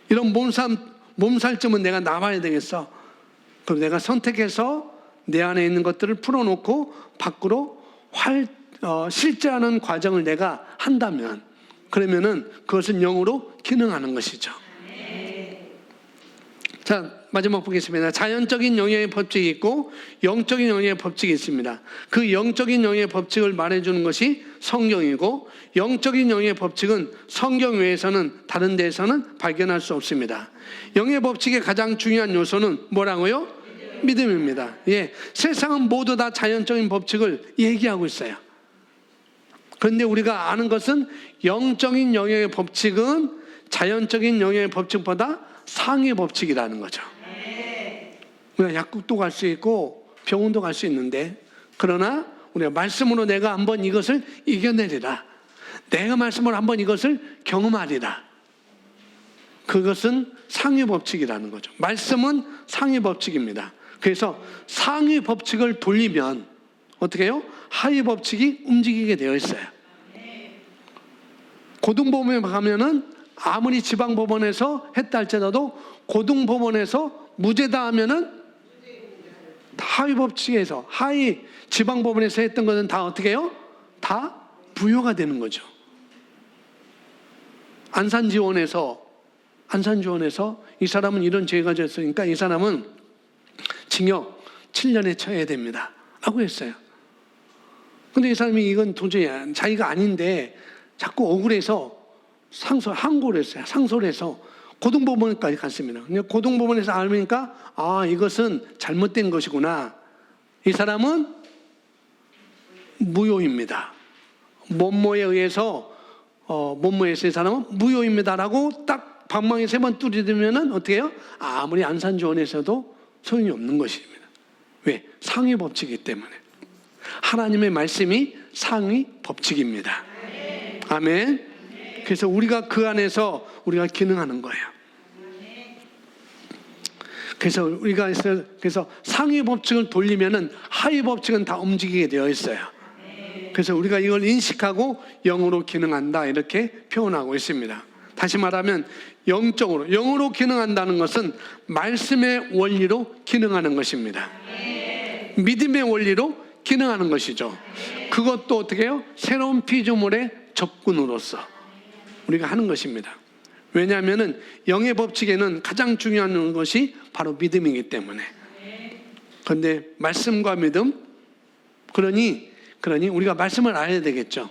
이런 몸살쯤은 내가 나아봐야 되겠어. 그럼 내가 선택해서 내 안에 있는 것들을 풀어놓고 밖으로 실제하는 과정을 내가 한다면, 그러면은 그것은 영으로 기능하는 것이죠. 자, 마지막 보겠습니다. 자연적인 영역의 법칙이 있고 영적인 영역의 법칙이 있습니다. 그 영적인 영역의 법칙을 말해주는 것이 성경이고, 영적인 영역의 법칙은 성경 외에서는 다른 데에서는 발견할 수 없습니다. 영의 법칙의 가장 중요한 요소는 뭐라고요? 믿음입니다. 세상은 모두 다 자연적인 법칙을 얘기하고 있어요. 그런데 우리가 아는 것은 영적인 영역의 법칙은 자연적인 영역의 법칙보다 상위 법칙이라는 거죠. 우리가 약국도 갈 수 있고 병원도 갈 수 있는데, 그러나 우리가 말씀으로 내가 한번 이것을 이겨내리라, 내가 말씀으로 한번 이것을 경험하리라, 그것은 상위 법칙이라는 거죠. 말씀은 상위 법칙입니다. 그래서 상위 법칙을 돌리면 어떻게 해요? 하위 법칙이 움직이게 되어 있어요. 고등법원에 가면은 아무리 지방법원에서 했다 할지라도 고등법원에서 무죄다 하면은 하위 법칙에서, 하위 지방법원에서 했던 것은 다 어떻게 해요? 다 부여가 되는 거죠. 안산지원에서 이 사람은 이런 죄가 졌으니까 이 사람은 징역 7년에 처해야 됩니다 라고 했어요. 근데 이 사람이 이건 도저히 자기가 아닌데 자꾸 억울해서 항고를 했어요. 상소를 해서 고등법원까지 갔습니다. 고등법원에서 알으니까 이것은 잘못된 것이구나. 이 사람은 무효입니다. 뭐뭐에 의해서 이 사람은 무효입니다라고 딱 방망이 3번 두드리면은 어떻게 해요? 아무리 안산조원에서도 소용이 없는 것입니다. 왜? 상위 법칙이기 때문에. 하나님의 말씀이 상위 법칙입니다. 아멘. 그래서 우리가 그 안에서 우리가 기능하는 거예요. 그래서 상위 법칙을 돌리면은 하위 법칙은 다 움직이게 되어 있어요. 그래서 우리가 이걸 인식하고 영으로 기능한다 이렇게 표현하고 있습니다. 다시 말하면 영으로 기능한다는 것은 말씀의 원리로 기능하는 것입니다. 믿음의 원리로 기능하는 것이죠. 그것도 어떻게 해요? 새로운 피조물의 접근으로서 우리가 하는 것입니다. 왜냐하면 영의 법칙에는 가장 중요한 것이 바로 믿음이기 때문에. 그런데 말씀과 믿음, 그러니 우리가 말씀을 알아야 되겠죠.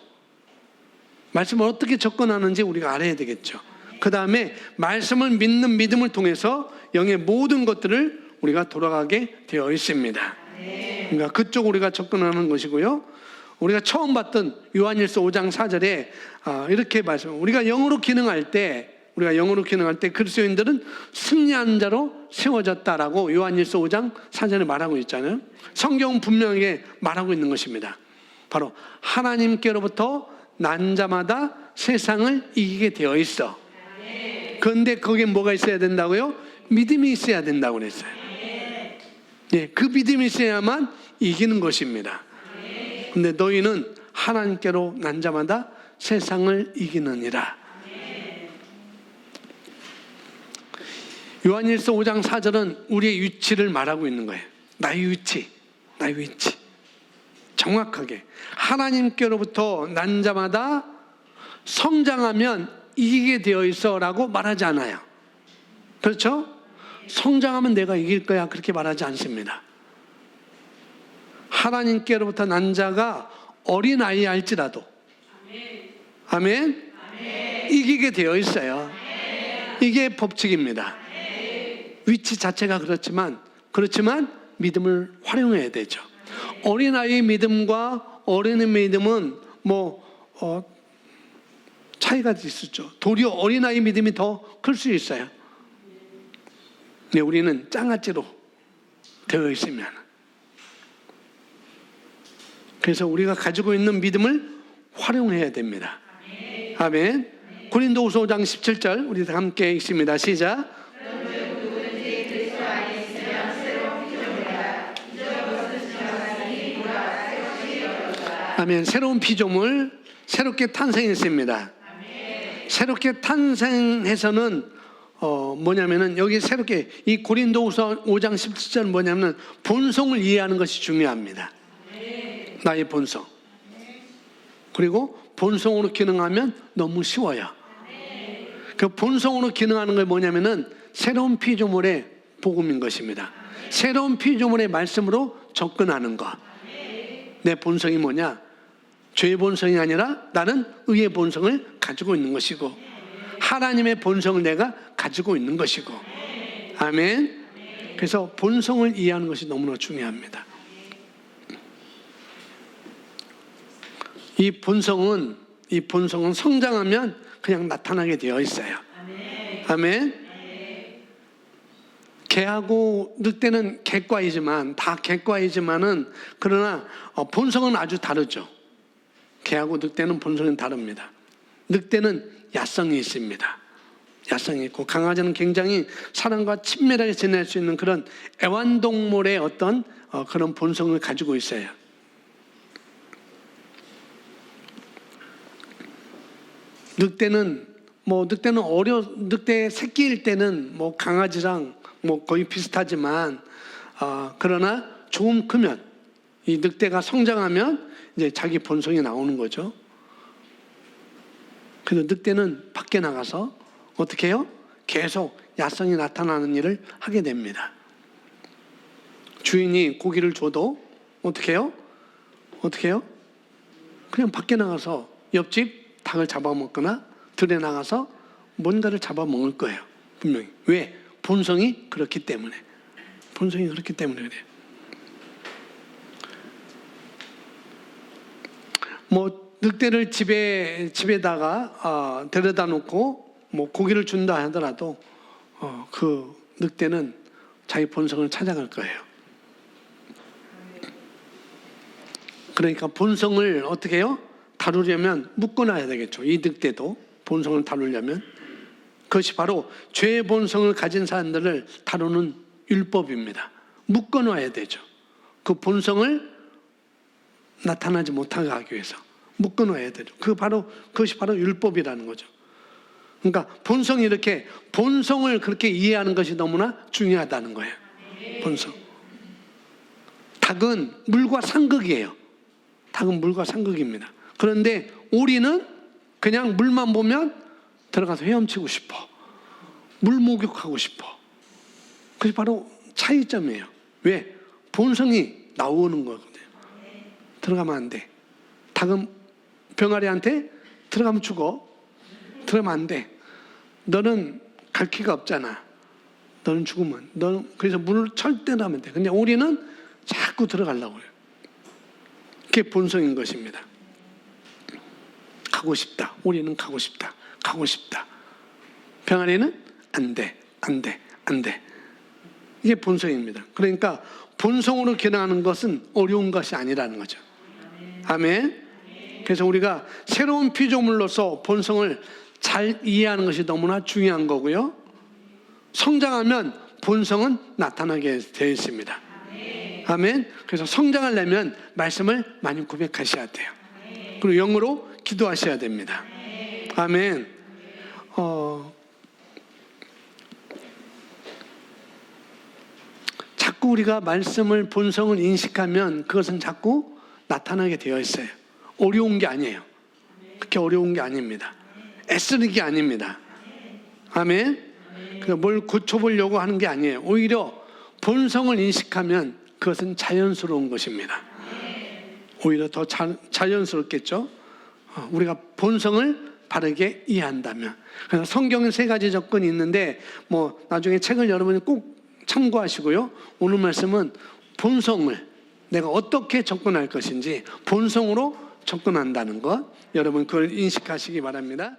말씀을 어떻게 접근하는지 우리가 알아야 되겠죠. 그 다음에 말씀을 믿는 믿음을 통해서 영의 모든 것들을 우리가 돌아가게 되어 있습니다. 그러니까 그쪽 우리가 접근하는 것이고요. 우리가 처음 봤던 요한일서 5장 4절에 이렇게 말씀. 우리가 영으로 기능할 때 그리스도인들은 승리한 자로 세워졌다라고 요한일서 5장 4절에 말하고 있잖아요. 성경은 분명하게 말하고 있는 것입니다. 바로 하나님께로부터 난 자마다 세상을 이기게 되어 있어. 그런데 거기에 뭐가 있어야 된다고요? 믿음이 있어야 된다고 그랬어요. 그 믿음이 있어야만 이기는 것입니다. 근데 너희는 하나님께로 난 자마다 세상을 이기느니라. 요한일서 5장 4절은 우리의 위치를 말하고 있는 거예요. 나의 위치. 정확하게 하나님께로부터 난 자마다 성장하면 이기게 되어 있어 라고 말하지 않아요. 그렇죠? 성장하면 내가 이길 거야 그렇게 말하지 않습니다. 하나님께로부터 난 자가 어린아이 할지라도 아멘? 이기게 되어 있어요. 이게 법칙입니다. 위치 자체가 그렇지만 믿음을 활용해야 되죠. 어린아이의 믿음과 어른의 믿음은 차이가 있었죠. 도리어 어린아이 믿음이 더 클 수 있어요. 근데 우리는 장아찌로 되어 있으면, 그래서 우리가 가지고 있는 믿음을 활용해야 됩니다. 아멘. 고린도후서 5장 17절 우리 다 함께 읽습니다. 시작. 아멘. 새로운 피조물, 새롭게 탄생했습니다. 새롭게 탄생해서는 뭐냐면은 여기 새롭게 이 고린도후서 5장 17절은 뭐냐면 본성을 이해하는 것이 중요합니다. 나의 본성. 그리고 본성으로 기능하면 너무 쉬워요. 그 본성으로 기능하는 게 뭐냐면은 새로운 피조물의 복음인 것입니다. 새로운 피조물의 말씀으로 접근하는 것. 내 본성이 뭐냐? 죄의 본성이 아니라 나는 의의 본성을 가지고 있는 것이고 하나님의 본성을 내가 가지고 있는 것이고. 아멘. 그래서 본성을 이해하는 것이 너무나 중요합니다. 이 본성은 성장하면 그냥 나타나게 되어 있어요. 아멘. 개하고 늑대는 객과이지만은 그러나 본성은 아주 다르죠. 개하고 늑대는 본성은 다릅니다. 늑대는 야성이 있습니다. 야성이 있고 강아지는 굉장히 사람과 친밀하게 지낼 수 있는 그런 애완동물의 어떤 그런 본성을 가지고 있어요. 늑대 새끼일 때는 강아지랑 거의 비슷하지만 그러나 조금 크면 이 늑대가 성장하면 이제 자기 본성이 나오는 거죠. 그래서 늑대는 밖에 나가서 어떻게 해요? 계속 야성이 나타나는 일을 하게 됩니다. 주인이 고기를 줘도 어떻게 해요? 그냥 밖에 나가서 옆집 닭을 잡아먹거나 들에 나가서 뭔가를 잡아먹을 거예요. 분명히. 왜? 본성이 그렇기 때문에. 본성이 그렇기 때문에 그래요. 뭐 늑대를 집에다가 데려다 놓고 뭐 고기를 준다 하더라도 그 늑대는 자기 본성을 찾아갈 거예요. 그러니까 본성을 어떻게 해요? 다루려면 묶어놔야 되겠죠. 이 늑대도 본성을 다루려면. 그것이 바로 죄의 본성을 가진 사람들을 다루는 율법입니다. 묶어놔야 되죠. 그 본성을 나타나지 못하게 하기 위해서 묶어놔야 되죠. 그것이 바로 율법이라는 거죠. 그러니까 본성을 그렇게 이해하는 것이 너무나 중요하다는 거예요. 본성. 닭은 물과 상극이에요. 닭은 물과 상극입니다. 그런데 오리는 그냥 물만 보면 들어가서 헤엄치고 싶어. 물 목욕하고 싶어. 그게 바로 차이점이에요. 왜? 본성이 나오는 거거든요. 들어가면 안 돼. 닭은 병아리한테 들어가면 죽어. 들어가면 안 돼. 너는 갈 기가 없잖아. 너는 죽으면. 그래서 물을 절대로 하면 돼. 근데 오리는 자꾸 들어가려고 해요. 그게 본성인 것입니다. 가고 싶다. 오리는 가고 싶다. 가고 싶다. 병아리는 안 돼. 안 돼. 안 돼. 이게 본성입니다. 그러니까 본성으로 기능하는 것은 어려운 것이 아니라는 거죠. 아멘. 그래서 우리가 새로운 피조물로서 본성을 잘 이해하는 것이 너무나 중요한 거고요. 성장하면 본성은 나타나게 되어 있습니다. 아멘. 그래서 성장하려면 말씀을 많이 고백하셔야 돼요. 그리고 영으로 기도하셔야 됩니다. 아멘. 자꾸 우리가 말씀을 본성을 인식하면 그것은 자꾸 나타나게 되어 있어요. 어려운 게 아니에요. 그렇게 어려운 게 아닙니다. 애쓰는 게 아닙니다. 아멘. 뭘 고쳐보려고 하는 게 아니에요. 오히려 본성을 인식하면 그것은 자연스러운 것입니다. 오히려 더 자연스럽겠죠. 우리가 본성을 바르게 이해한다면. 그래서 성경에 3가지 접근이 있는데 뭐 나중에 책을 여러분이 꼭 참고하시고요. 오늘 말씀은 본성을 내가 어떻게 접근할 것인지 본성으로 접근한다는 것, 여러분 그걸 인식하시기 바랍니다.